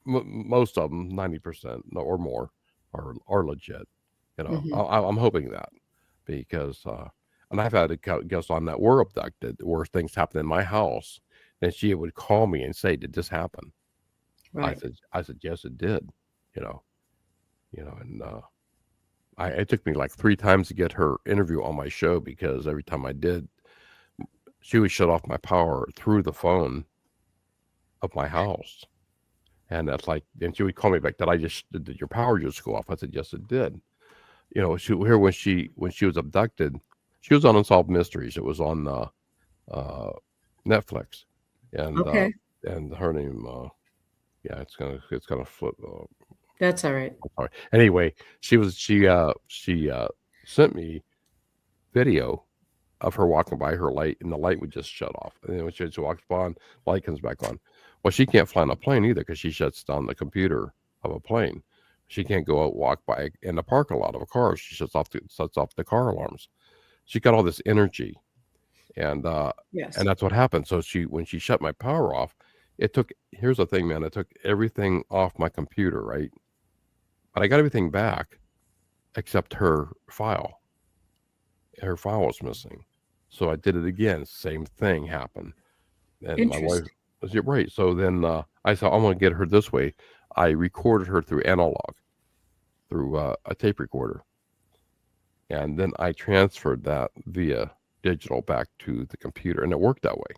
most of them, 90% or more, are legit. Mhm. I'm hoping that because and I've had a guest on that were abducted, where things happened in my house, and she would call me and say, "Did this happen?" Right. I said, "Yes, it did." You know, and it took me like 3 times to get her interview on my show because every time I did, she would shut off my power through the phone of my house. And that's like, and she would call me back. Did your power just go off? I said, yes, it did. When she was abducted, she was on Unsolved Mysteries. It was on uh, Netflix, and Okay. her name, yeah, it's gonna flip. That's all right. Sorry. Anyway, she sent me video of her walking by her light, and the light would just shut off. And then when she walks by, light comes back on. Well, she can't fly on a plane either because she shuts down the computer of a plane. She can't go out walk by in the parking lot of a car. She sets off the car alarms. She got all this energy, and Yes. that's what happened. So when she shut my power off, it took. Here's the thing, man. It took everything off my computer, right? But I got everything back except her file. Her file was missing. So I did it again. Same thing happened. And my wife Interesting. was, "You're right." So then I thought, I'm going to get her this way. I recorded her through analog, through a tape recorder. And then I transferred that via digital back to the computer. And it worked that way.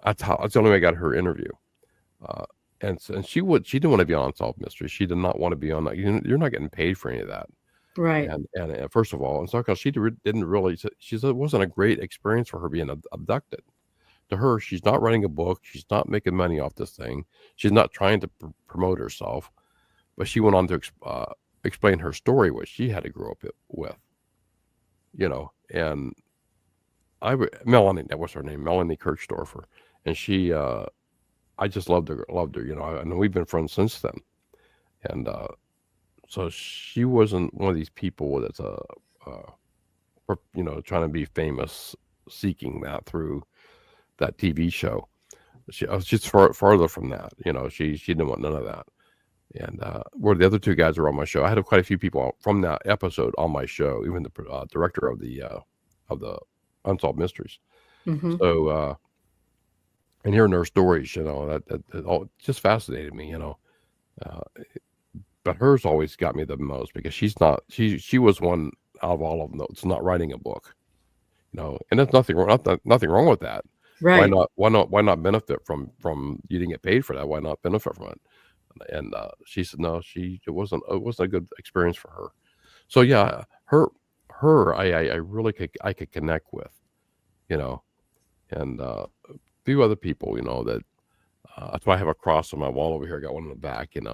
That's the only way I got her interview. Uh, and she didn't want to be on Unsolved Mysteries. She did not want to be on that. You're not getting paid for any of that. Right. And first of all, and second, she didn't really. She said it wasn't a great experience for her being abducted. To her, she's not writing a book. She's not making money off this thing. She's not trying to promote herself. But she went on to explain her story, what she had to grow up with. And Melanie, that was her name, Melanie Kirchdorfer, and she, I just loved her, and we've been friends since then. And so she wasn't one of these people that's trying to be famous, seeking that through that TV show. She's farther from that. She didn't want none of that. And where the other two guys are on my show, I had quite a few people from that episode on my show, even the director of the Unsolved Mysteries. Mm-hmm. So and hearing their stories, that all just fascinated me. But hers always got me the most because she was one out of all of them that's not writing a book. And there's nothing wrong with that. Right. Why not benefit from you didn't get paid for that? Why not benefit from it? And she said no, it wasn't a good experience for her. So yeah, her I really could connect with, and a few other people, that that's why I have a cross on my wall over here. I got one in the back, and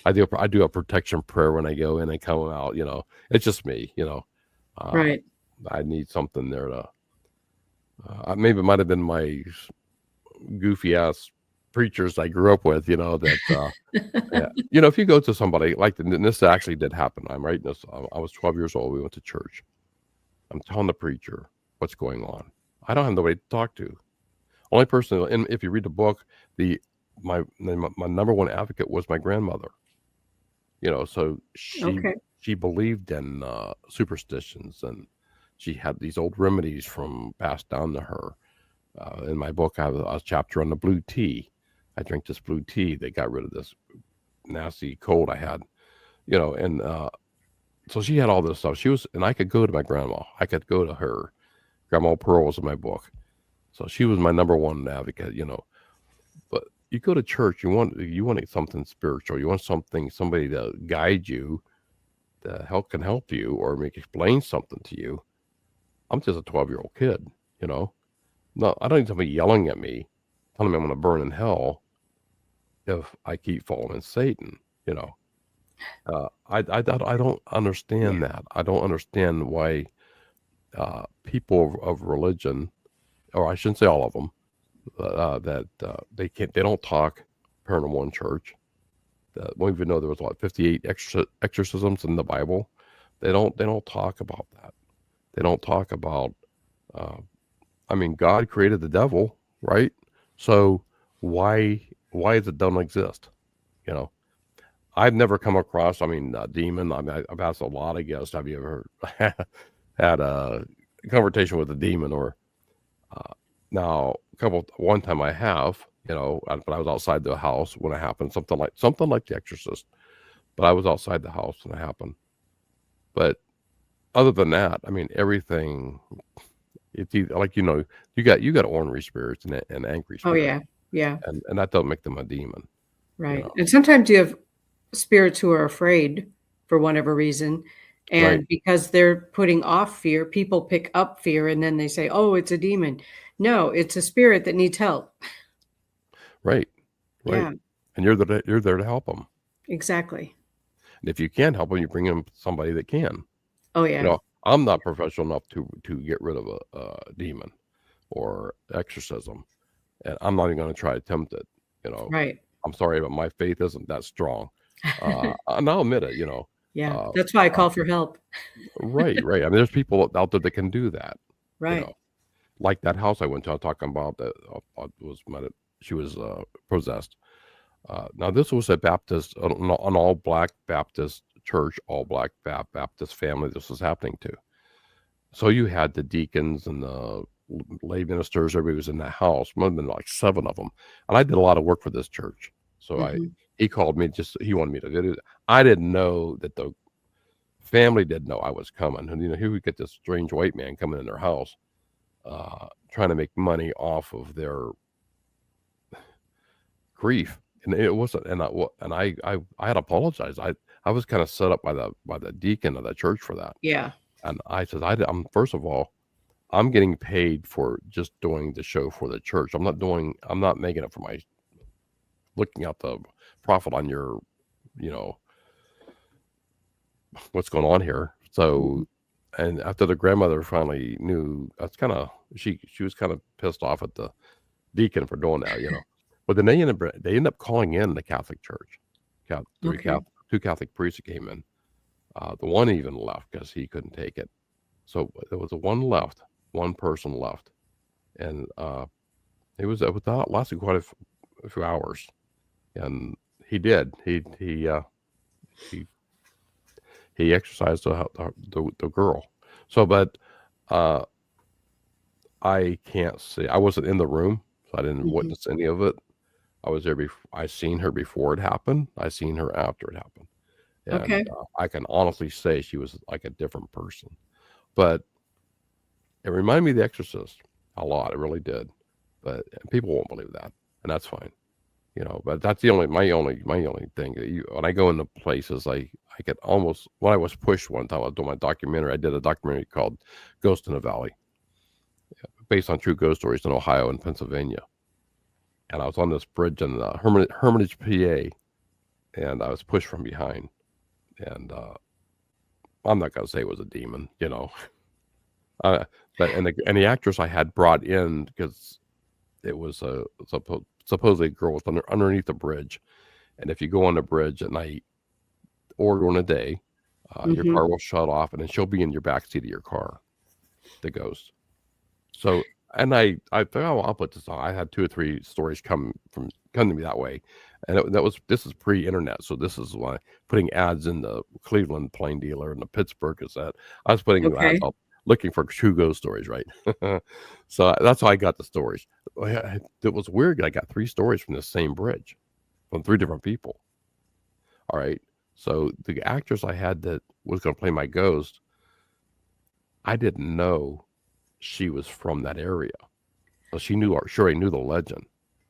I do a protection prayer when I go in and come out. It's just me, Right. I need something there to. Maybe it might have been my goofy ass preachers I grew up with, that. Yeah. If you go to somebody and this actually did happen. I'm writing this. I was 12 years old. We went to church. I'm telling the preacher what's going on. I don't have nobody to talk to. Only person, and if you read the book, my number one advocate was my grandmother. So she believed in superstitions, and she had these old remedies passed down to her. In my book, I have a chapter on the blue tea. I drank this blue tea that got rid of this nasty cold I had, and so she had all this stuff. And I could go to my grandma. I could go to her. Grandma Pearl was in my book. So she was my number one advocate, But you go to church, you want something spiritual. You want somebody to guide you, can help you, or explain something to you. I'm just a 12-year-old kid, No, I don't need somebody yelling at me, telling me I'm going to burn in hell if I keep following Satan. I don't understand that. I don't understand why people of religion, or I shouldn't say all of them, that they don't talk paranormal in church. We even know there was 58 exorcisms in the Bible. They don't talk about that. They don't talk about. God created the devil, right? So why does it don't exist? I've never come across. A demon. I've asked a lot of guests. Have you ever had a conversation with a demon? Or now one time I have. But I was outside the house when it happened. Something like The Exorcist. But I was outside the house when it happened. But other than that, everything. It's either, you got ornery spirits and angry spirits. Oh yeah, yeah. And that doesn't make them a demon. Right. And sometimes you have spirits who are afraid for whatever reason. And Right. because they're putting off fear, people pick up fear and then they say, oh, it's a demon. No, it's a spirit that needs help. Right. Yeah, And you're there to help them. exactly. And if you can't help them, you bring them somebody that can. Oh yeah. I'm not professional enough to get rid of a demon or exorcism, and I'm not even going to try to attempt it. Right. I'm sorry, but my faith isn't that strong. And I'll admit it. Yeah. That's why I call for help. Right. There's people out there that can do that. Right. Like that house I went to. I'm talking about that she was possessed. Now this was a Baptist, an all black Baptist church, all black Baptist family this was happening to. So you had the deacons and the lay ministers. Everybody was in that house. Might have been like 7 of them. And I did a lot of work for this church. So he called me, he wanted me to do it. I didn't know that the family didn't know I was coming. And here we get this strange white man coming in their house, trying to make money off of their grief. And it wasn't, and I had apologized. I was kind of set up by the deacon of the church for that. Yeah. And I said, I'm first of all, I'm getting paid for just doing the show for the church. I'm not making it for my looking at the profit on your, what's going on here. So and after the grandmother finally knew, that's kind of she was kind of pissed off at the deacon for doing that, But then they ended up calling in the Catholic Church, Okay. two Catholic priests that came in. The one even left because he couldn't take it. So there was one person left, and it was without lasted quite a few hours, and he did. He he exercised the girl. So, but uh, I can't say I wasn't in the room, so I didn't Hmm. witness any of it. I was there before. I seen her before it happened. I seen her after it happened, and Okay. I can honestly say she was like a different person. But it reminded me of The Exorcist a lot. It really did. But people won't believe that, and that's fine. But that's my only thing. When I go into places, I get almost, when I was pushed one time, I was doing my documentary. I did a documentary called Ghost in the Valley, based on true ghost stories in Ohio and Pennsylvania. And I was on this bridge in Hermitage, PA, and I was pushed from behind. And I'm not gonna say it was a demon, uh, but and the actress I had brought in, because it was supposedly a girl was underneath the bridge. And if you go on the bridge at night or during the day, your Hmm. car will shut off, and then she'll be in your back seat of your car, the ghost. So, and I thought, oh, I'll put this on. I had 2 or 3 stories come to me that way, and this is pre-internet, so this is why putting ads in the Cleveland Plain Dealer and the Pittsburgh Gazette. I was putting ads Okay. up looking for true ghost stories, right? So that's how I got the stories. It was weird. I got 3 stories from the same bridge, from 3 different people. All right. So the actress I had that was going to play my ghost, I didn't know she was from that area. So sure, I knew the legend.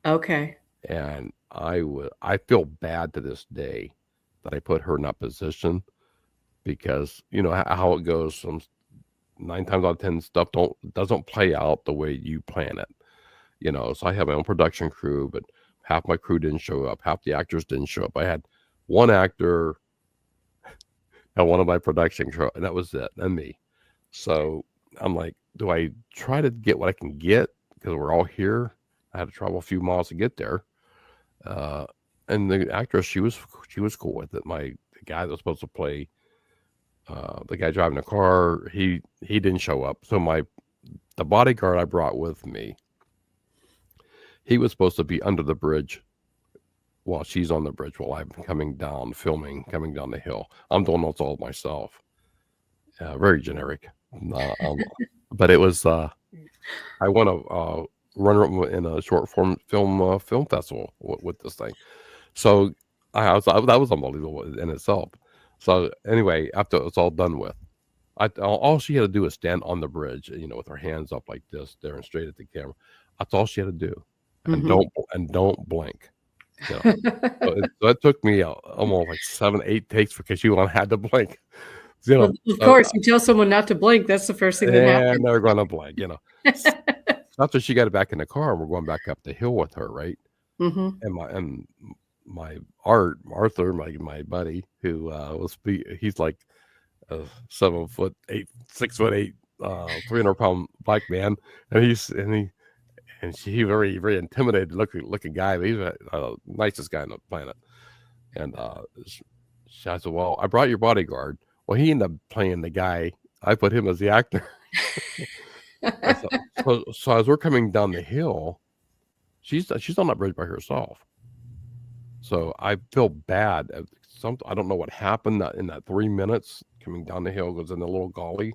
Okay. And I feel bad to this day that I put her in that position, because you know how it goes. Some 9 times out of 10 stuff doesn't play out the way you plan it. So I have my own production crew, but half my crew didn't show up. Half the actors didn't show up. I had one actor and one of my production crew, and that was it, and me. So I'm like, do I try to get what I can get because we're all here? I had to travel a few miles to get there. Uh, and the actress, she was cool with it. The guy that was supposed to play the guy driving the car, he didn't show up. So the bodyguard I brought with me, he was supposed to be under the bridge while she's on the bridge while I'm coming down, filming, coming down the hill. I'm doing this all myself. Very generic. But it was I won a runner in a short form film festival with this thing. So that was unbelievable in itself. So anyway, after it was all done with, all she had to do was stand on the bridge, with her hands up like this, staring straight at the camera. That's all she had to do, and Hmm. don't blink. You know. So it took me almost like 7, 8 takes because she had to blink. You Well, know, of so, course, you tell someone not to blink, that's the first thing that and happens. they're gonna blink. After she got it back in the car, and we're going back up the hill with her, right? Hmm. And my Arthur, my buddy, who he's like 7'8", 6'8", 300-pound black man, and he very very intimidated looking guy, but he's the nicest guy on the planet. And I said, well, I brought your bodyguard. Well, he ended up playing the guy. I put him as the actor. And so as we're coming down the hill, she's on that bridge by herself. So I feel bad. I don't know what happened in that 3 minutes coming down the hill, goes in a little gully,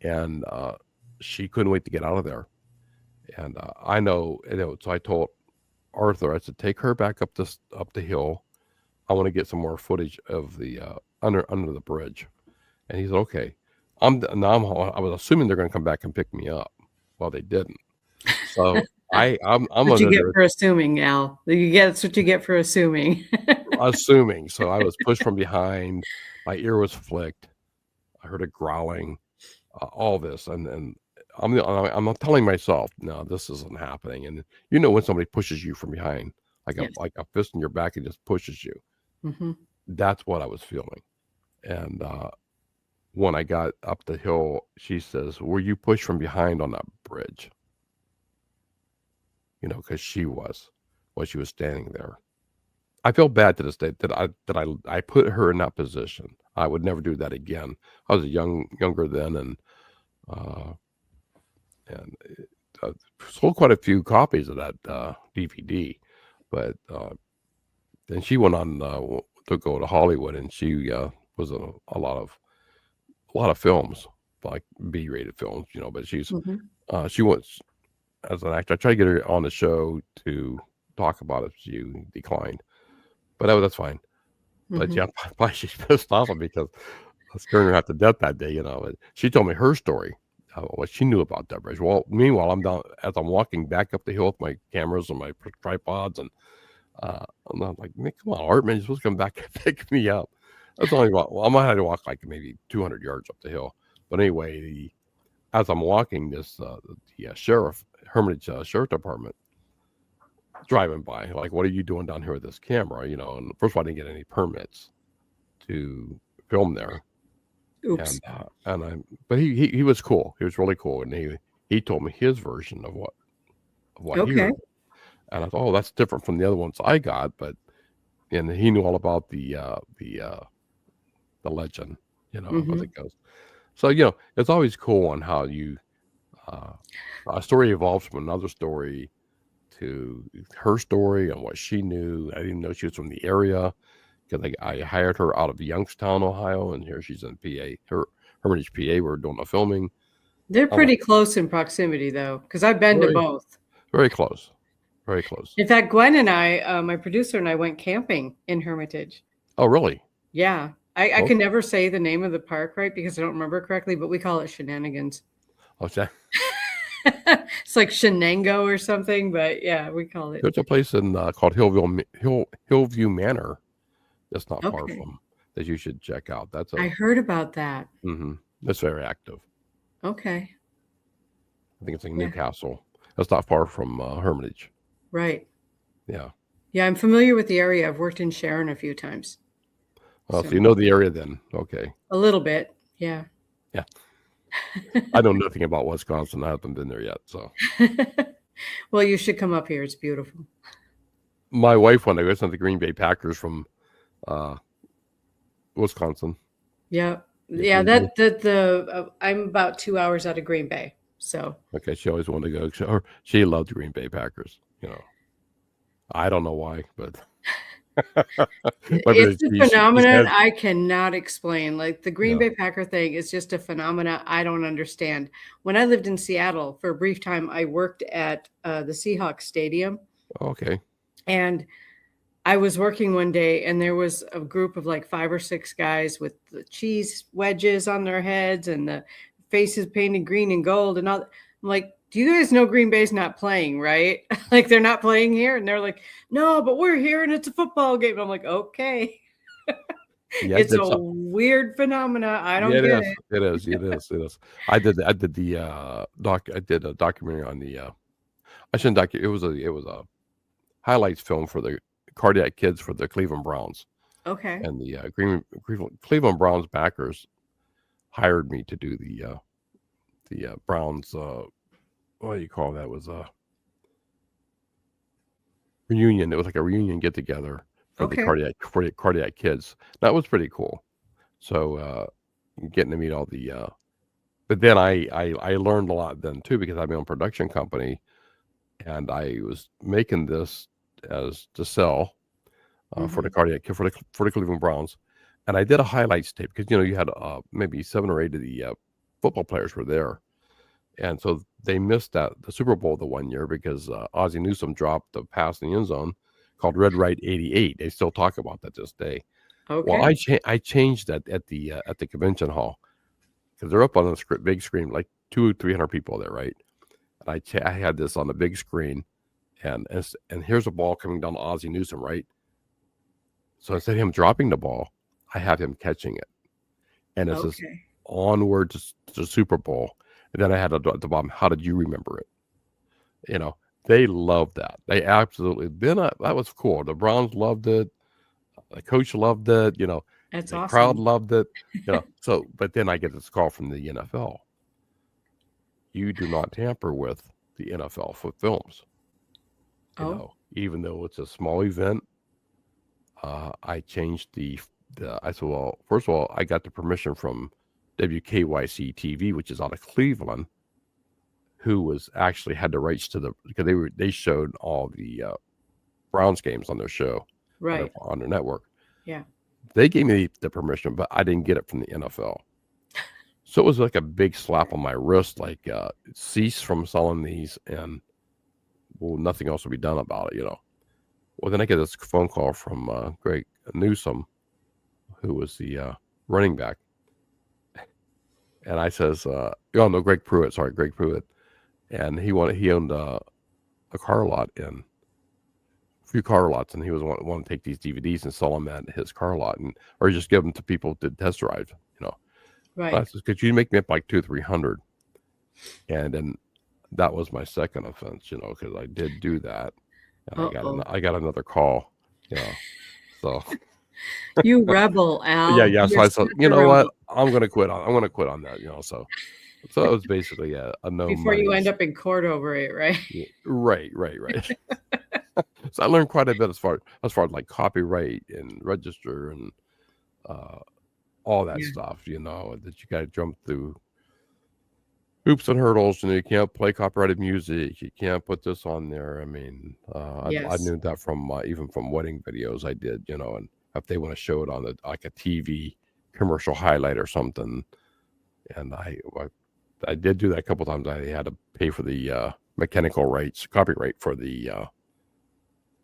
and she couldn't wait to get out of there. And I know, so I told Arthur, I said, take her back up the hill. I want to get some more footage of the under the bridge. And he said, okay. I was assuming they're going to come back and pick me up. Well, they didn't. So I'm What you under get there for assuming, Al. That's what you get for assuming. assuming. So I was pushed from behind. My ear was flicked. I heard a growling. All this, and I'm not telling myself, no, this isn't happening. And when somebody pushes you from behind, Yes. like a fist in your back, and just pushes you. Hmm. That's what I was feeling. And when I got up the hill, she says, "Were you pushed from behind on that bridge?" Because she was while she was standing there. I feel bad to this day that I put her in that position. I would never do that again. I was younger then, uh, and sold quite a few copies of that DVD. But then she went on to go to Hollywood, and she was in a lot of films, like B-rated films, But she went as an actor. I tried to get her on the show to talk about it. She declined, but that's fine. But yeah, probably she's pissed off at me because I was scaring her half to death that day. And she told me her story, what she knew about that bridge. Well, meanwhile, as I'm walking back up the hill with my cameras and my tripods, and I'm not like, man, come on, Art, you're supposed to come back and pick me up. That's only I might have to walk like maybe 200 yards up the hill. But anyway, as I'm walking, the Hermitage Sheriff Department driving by, like, what are you doing down here with this camera? And first of all, I didn't get any permits to film there. Oops. But he was cool. He was really cool, and he told me his version of what he heard. And I thought, oh, that's different from the other ones I got, and he knew all about the legend, as it goes. So it's always cool on how a story evolves from another story to her story and what she knew. I didn't know she was from the area because I hired her out of Youngstown, Ohio, and here she's in PA, Hermitage, PA. We're doing the filming. They're pretty close in proximity, though, because I've been to both. Very close. Very close. In fact, Gwen and I, my producer and I, went camping in Hermitage. Oh, really? Yeah. I can never say the name of the park right because I don't remember correctly, but we call it Shenanigans. What's that? It's like Shenango or something, but yeah, we call it. There's a place called Hillview Manor that's not far from that you should check out. I heard about that. That's very active. Okay. I think it's in Newcastle. That's not far from Hermitage. Right. Yeah. Yeah, I'm familiar with the area. I've worked in Sharon a few times. Oh, so you know the area then. Okay. A little bit. Yeah. Yeah. I know nothing about Wisconsin. I haven't been there yet. So. Well, you should come up here. It's beautiful. My wife went to go to the Green Bay Packers from Wisconsin. Yeah. Yeah. I'm about 2 hours out of Green Bay. So. Okay. She always wanted to go. She loved the Green Bay Packers. I don't know why, but. It's a phenomenon I cannot explain. Like the Green Bay Packer thing is just a phenomena I don't understand. When I lived in Seattle for a brief time, I worked at the Seahawks Stadium. Okay. And I was working one day, and there was a group of like 5 or 6 guys with the cheese wedges on their heads and the faces painted green and gold and all. I'm like, do you guys know Green Bay's not playing, right? Like they're not playing here. And they're like, no, but we're here and it's a football game. I'm like, okay. It's a weird phenomena. I don't get it. It is. I did a documentary on it was a highlights film for the cardiac kids for the Cleveland Browns. Okay. And the Cleveland Browns backers hired me to do the Browns what do you call that? It was a reunion. It was like a reunion get together for the cardiac kids. That was pretty cool. So getting to meet all the but then I learned a lot then too because I have my own production company and I was making this as to sell for the for the Cleveland Browns. And I did a highlights tape because you had maybe 7 or 8 of the football players were there. And so they missed the Super Bowl the one year because Ozzie Newsome dropped the pass in the end zone called Red Right 88. They still talk about that this day. Okay. Well, I changed that at the convention hall because they're up on the big screen, like 200-300 people there, right? And I had this on the big screen, and here's a ball coming down to Ozzie Newsome, right? So instead of him dropping the ball, I have him catching it, and it's just onward to Super Bowl. And then I had at the bottom, how did you remember it? They loved that. They absolutely that was cool. The Browns loved it. The coach loved it. That's The crowd awesome. loved it. So, but then I get this call from the NFL. You do not tamper with the NFL for films. Oh, Even though it's a small event, I changed I said, well, first of all, I got the permission from WKYC TV, which is out of Cleveland, who was actually had the rights to because they showed all the Browns games on their show right. on their network. Yeah. They gave me the permission, but I didn't get it from the NFL. So it was like a big slap on my wrist, like cease from selling these, and nothing else will be done about it. Well, then I get this phone call from Greg Newsome, who was the running back, and I says, "Oh no, Greg Pruitt. Sorry, Greg Pruitt." And he owned a car lot a few car lots, and he was want to take these DVDs and sell them at his car lot, or just give them to people to test drive. Right. I says, "Could you make me up like 200-300?" And then that was my second offense, because I did do that, and I got another call, so. You rebel, Al. Yeah. So You're I such said, you a know what? rebel. I'm gonna quit on that. So it was basically a no Before you end monies. up in court over it, right? Yeah, right. So I learned quite a bit as far as like copyright and register and all that Yeah. stuff. That you got to jump through hoops and hurdles, and you can't play copyrighted music. You can't put this on there. I mean, I Yes. knew that from even from wedding videos I did. And if they want to show it on like a TV commercial highlight or something, and I did do that a couple times. I had to pay for the mechanical rights, copyright for the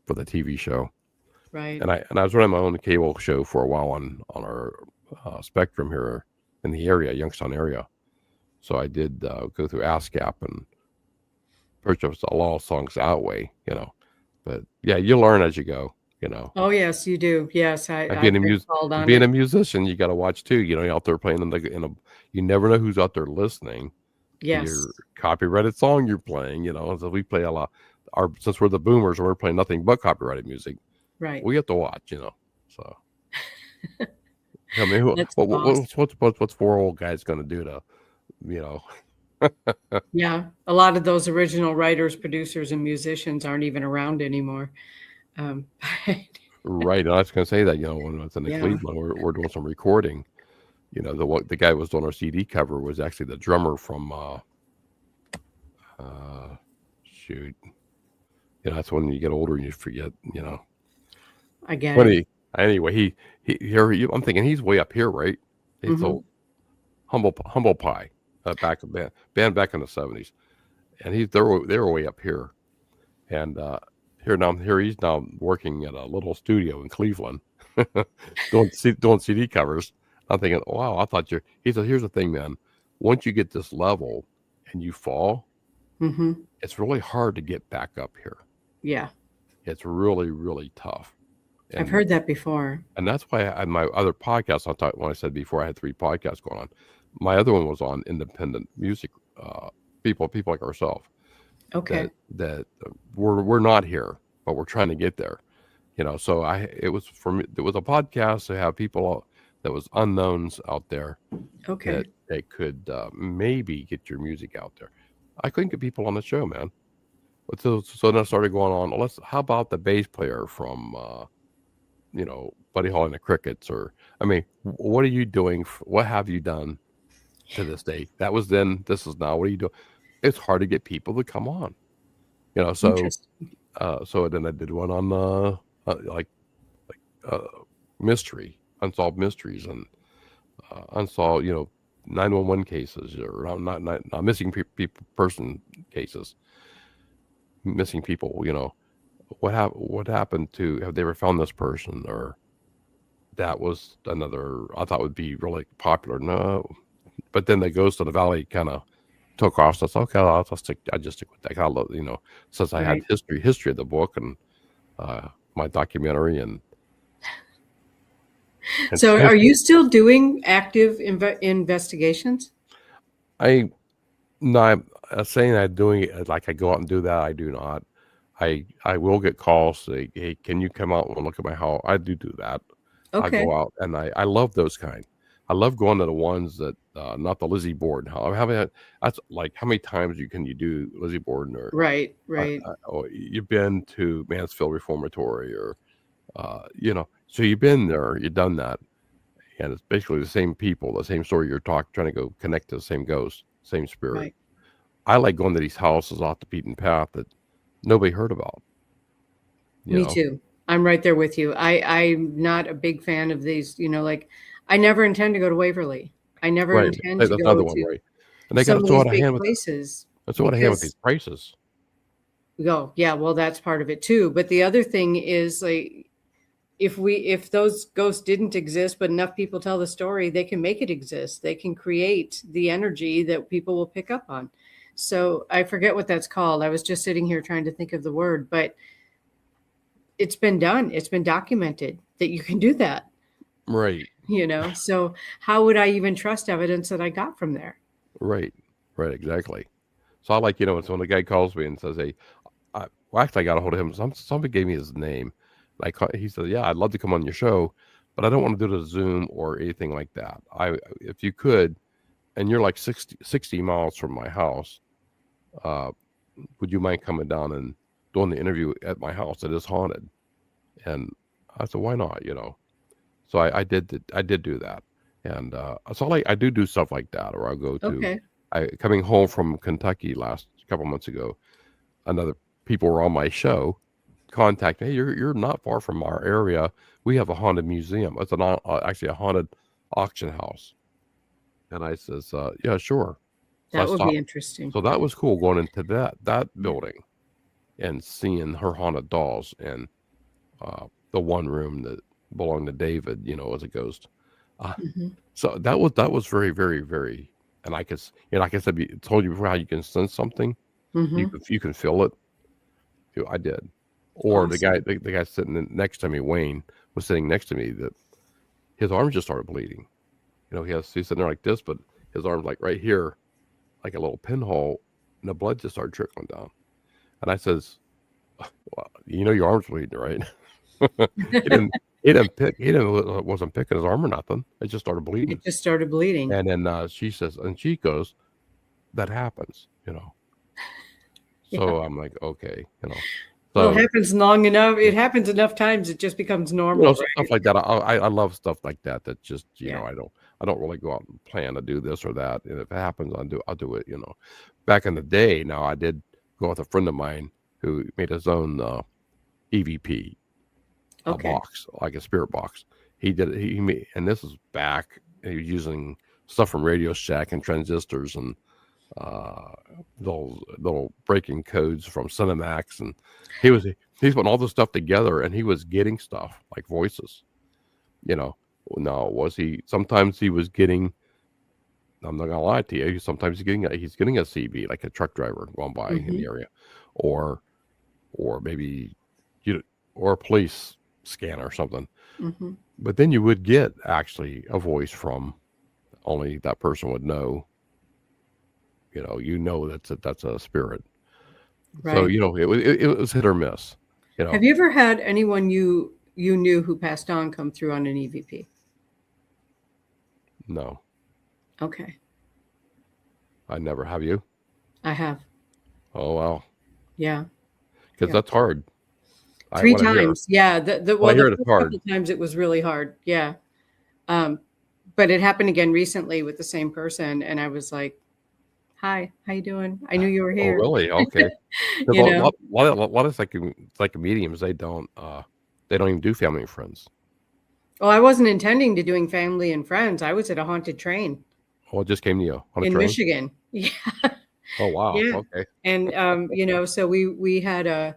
TV show. Right. And I was running my own cable show for a while on our Spectrum here in the area, Youngstown area. So I did go through ASCAP and purchase a lot of songs that way, But yeah, you learn as you go, Oh yes, you do. Yes, And I've been called on it. a musician, you got to watch too. You're out there playing you never know who's out there listening to Yes. your copyrighted song you're playing. So we play a lot. Since we're the boomers and we're playing nothing but copyrighted music, Right. we have to watch. So I mean, That's awesome. what's four old guys going to do to, Yeah, a lot of those original writers, producers, and musicians aren't even around anymore. Right. And I was going to say that, when I was in Yeah. Cleveland, we're doing some recording. The guy who was doing our CD cover was actually the drummer from, shoot. That's when you get older and you forget, Again. Anyway, I'm thinking he's way up here, right? He's so humble pie, back band back in the 70s, and they were way up here, and here he's now working at a little studio in Cleveland, doing CD covers. I'm thinking, wow, I thought he said, here's the thing, man. Once you get this level and you fall, it's really hard to get back up here. Yeah. It's really, really tough. I've heard that before. And that's why on my other podcast, when I said before I had 3 podcasts going on, my other one was on independent music people like ourselves. Okay. That we're not here, but we're trying to get there. So it was for me. It was a podcast to have people that was unknowns out there. Okay. That they could maybe get your music out there. I couldn't get people on the show, man. So then I started going on. How about the bass player from Buddy Holly and the Crickets? Or I mean, what are you doing? What have you done to this day? That was then. This is now. What are you doing? It's hard to get people to come on. So so then I did one on mystery, unsolved mysteries, and unsolved 911 cases, or not missing person cases, missing people. What happened to, have they ever found this person? Or that was another I thought would be really popular. No, but then the Ghost of the Valley kind of took off. So I thought, okay, I just stick with that. Since I had history of the book and my documentary and so are you still doing active investigations? I'm saying I'm doing it like I go out and do that. I do not. I will get calls say, hey, can you come out and look at my house? I do that. I Okay. go out and I love those kind. I love going to the ones that not the Lizzie Borden. How many that's like how many times can you do Lizzie Borden or Right. Right. or you've been to Mansfield Reformatory or so you've been there, you've done that, and it's basically the same people, the same story you're trying to go connect to the same ghost, same spirit. Right. I like going to these houses off the beaten path that nobody heard about. Me too. I'm right there with you. I'm not a big fan of these, like I never intend to go to Waverly. I never Right. intend That's to go another one, to right? And they got some to of throw these out a big hand with places let's throw out a hand with these because prices. yeah, well, that's part of it too. But the other thing is like if those ghosts didn't exist, but enough people tell the story, they can make it exist. They can create the energy that people will pick up on. So I forget what that's called. I was just sitting here trying to think of the word, but it's been done. It's been documented that you can do that, Right. So how would I even trust evidence that I got from there? Right. Right. Exactly. So I like, when the guy calls me and says, "Hey, actually, I got a hold of him. Somebody gave me his name. He said, "Yeah, I'd love to come on your show, but I don't want to do it as Zoom or anything like that. If you could, and you're like 60 miles from my house, uh, would you mind coming down and doing the interview at my house that is haunted?" And I said, "Why not?" So I did do that, and so I do stuff like that, or I'll go to. Okay. Coming home from Kentucky last couple months ago, another people were on my show, contact me. Hey, you're not far from our area. We have a haunted museum. It's actually a haunted auction house. And I says, yeah, sure. So I That would be stopped. interesting. So that was cool going into that Yeah. building and seeing her haunted dolls and the one room that belonged to David, as a ghost. Uh, Hmm. so that was very, very, very. And I could, like I said, told you before how you can sense something. Hmm. You can feel it. I did. Or Awesome. the guy sitting next to me, Wayne, was sitting next to me. That his arms just started bleeding. He's sitting there like this, but his arms like right here, like a little pinhole, and the blood just started trickling down. And I says, "Well, your arm's bleeding, right?" he didn't. He didn't pick. He didn't. Wasn't picking his arm or nothing. It just started bleeding. It just started bleeding. And then she says, and she goes, "That happens." Yeah. So I'm like, okay. Well, it So happens long enough. It happens enough times. It just becomes normal, stuff right? like that. I love stuff like that. That just Yeah. I don't really go out and plan to do this or that. And if it happens, I'll do it. Back in the day, now I did go with a friend of mine who made his own EVP, a Okay. box like a spirit box. He did it. He made, and this is back. He was using stuff from Radio Shack and transistors and uh little breaking codes from Cinemax, and he's putting all this stuff together, and he was getting stuff like voices. you know Now, was he sometimes he was getting, I'm not gonna lie to you, sometimes he's getting a CB, like a truck driver going by in the Hmm. area, or maybe or a police scanner or something. Hmm. But then you would get actually a voice from only that person would know. That's a spirit. So, Right. it was hit or miss. You Have know, you ever had anyone you knew who passed on come through on an EVP? no, Okay. I never have. You? I have. Oh wow, Yeah. because Yeah. that's hard. I Three What I hear, times. Yeah. what I The hear, it's first hard. couple times it was really hard. Yeah. Um, but it happened again recently with the same person, and I was like, "Hi, how you doing? I knew you were Oh here." really? Okay. Because You know. a lot of like mediums, they don't even do family and friends. Well, I wasn't intending to doing family and friends. I was at a haunted train Oh, it just came to you on a in train. Michigan. Yeah. Oh wow. Yeah. Okay. And so we had a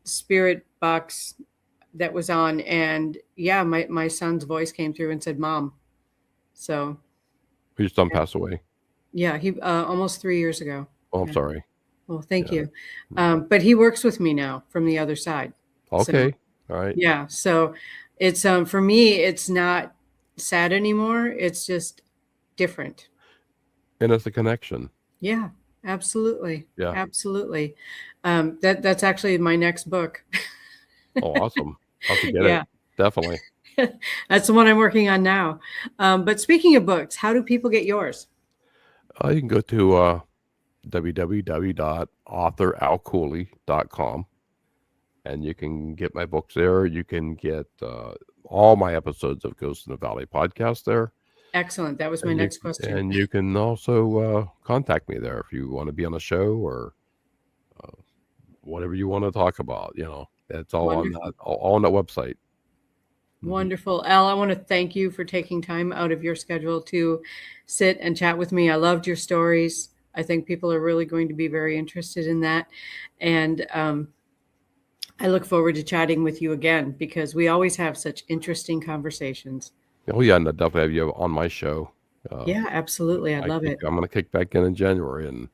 spirit box that was on, and yeah, my son's voice came through and said, "Mom." So Your son passed away. yeah, he almost 3 years ago. Oh, I'm Yeah. sorry. Well, thank Yeah. you. But he works with me now from the other side. So Okay. All right. yeah, so it's for me, it's not sad anymore. It's just different. And it's a connection. Yeah, absolutely. Yeah. Absolutely. That's actually my next book. Oh, awesome. I'll have to get Yeah. it. definitely. That's the one I'm working on now. But speaking of books, how do people get yours? You can go to www.authoralcooley.com and you can get my books there. You can get all my episodes of Ghost in the Valley podcast there. Excellent. That was my next question. And you can also contact me there if you want to be on a show or whatever you want to talk about. You know, it's all Wonderful. all on that website. Wonderful. Al, I want to thank you for taking time out of your schedule to sit and chat with me. I loved your stories. I think people are really going to be very interested in that. And I look forward to chatting with you again because we always have such interesting conversations. Oh, yeah, and I'd definitely have you on my show. Yeah, absolutely. I love it. I'm going to kick back in January and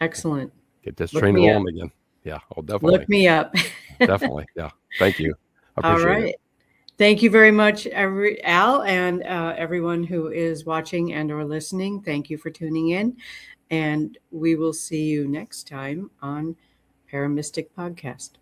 Excellent. get this Look train me up. rolling again. Yeah, oh, definitely. Look me up. Definitely. Yeah. Thank you. I All appreciate right. it. Thank you very much, Al, and everyone who is watching and or listening. Thank you for tuning in. And we will see you next time on PaaMystic Podcast.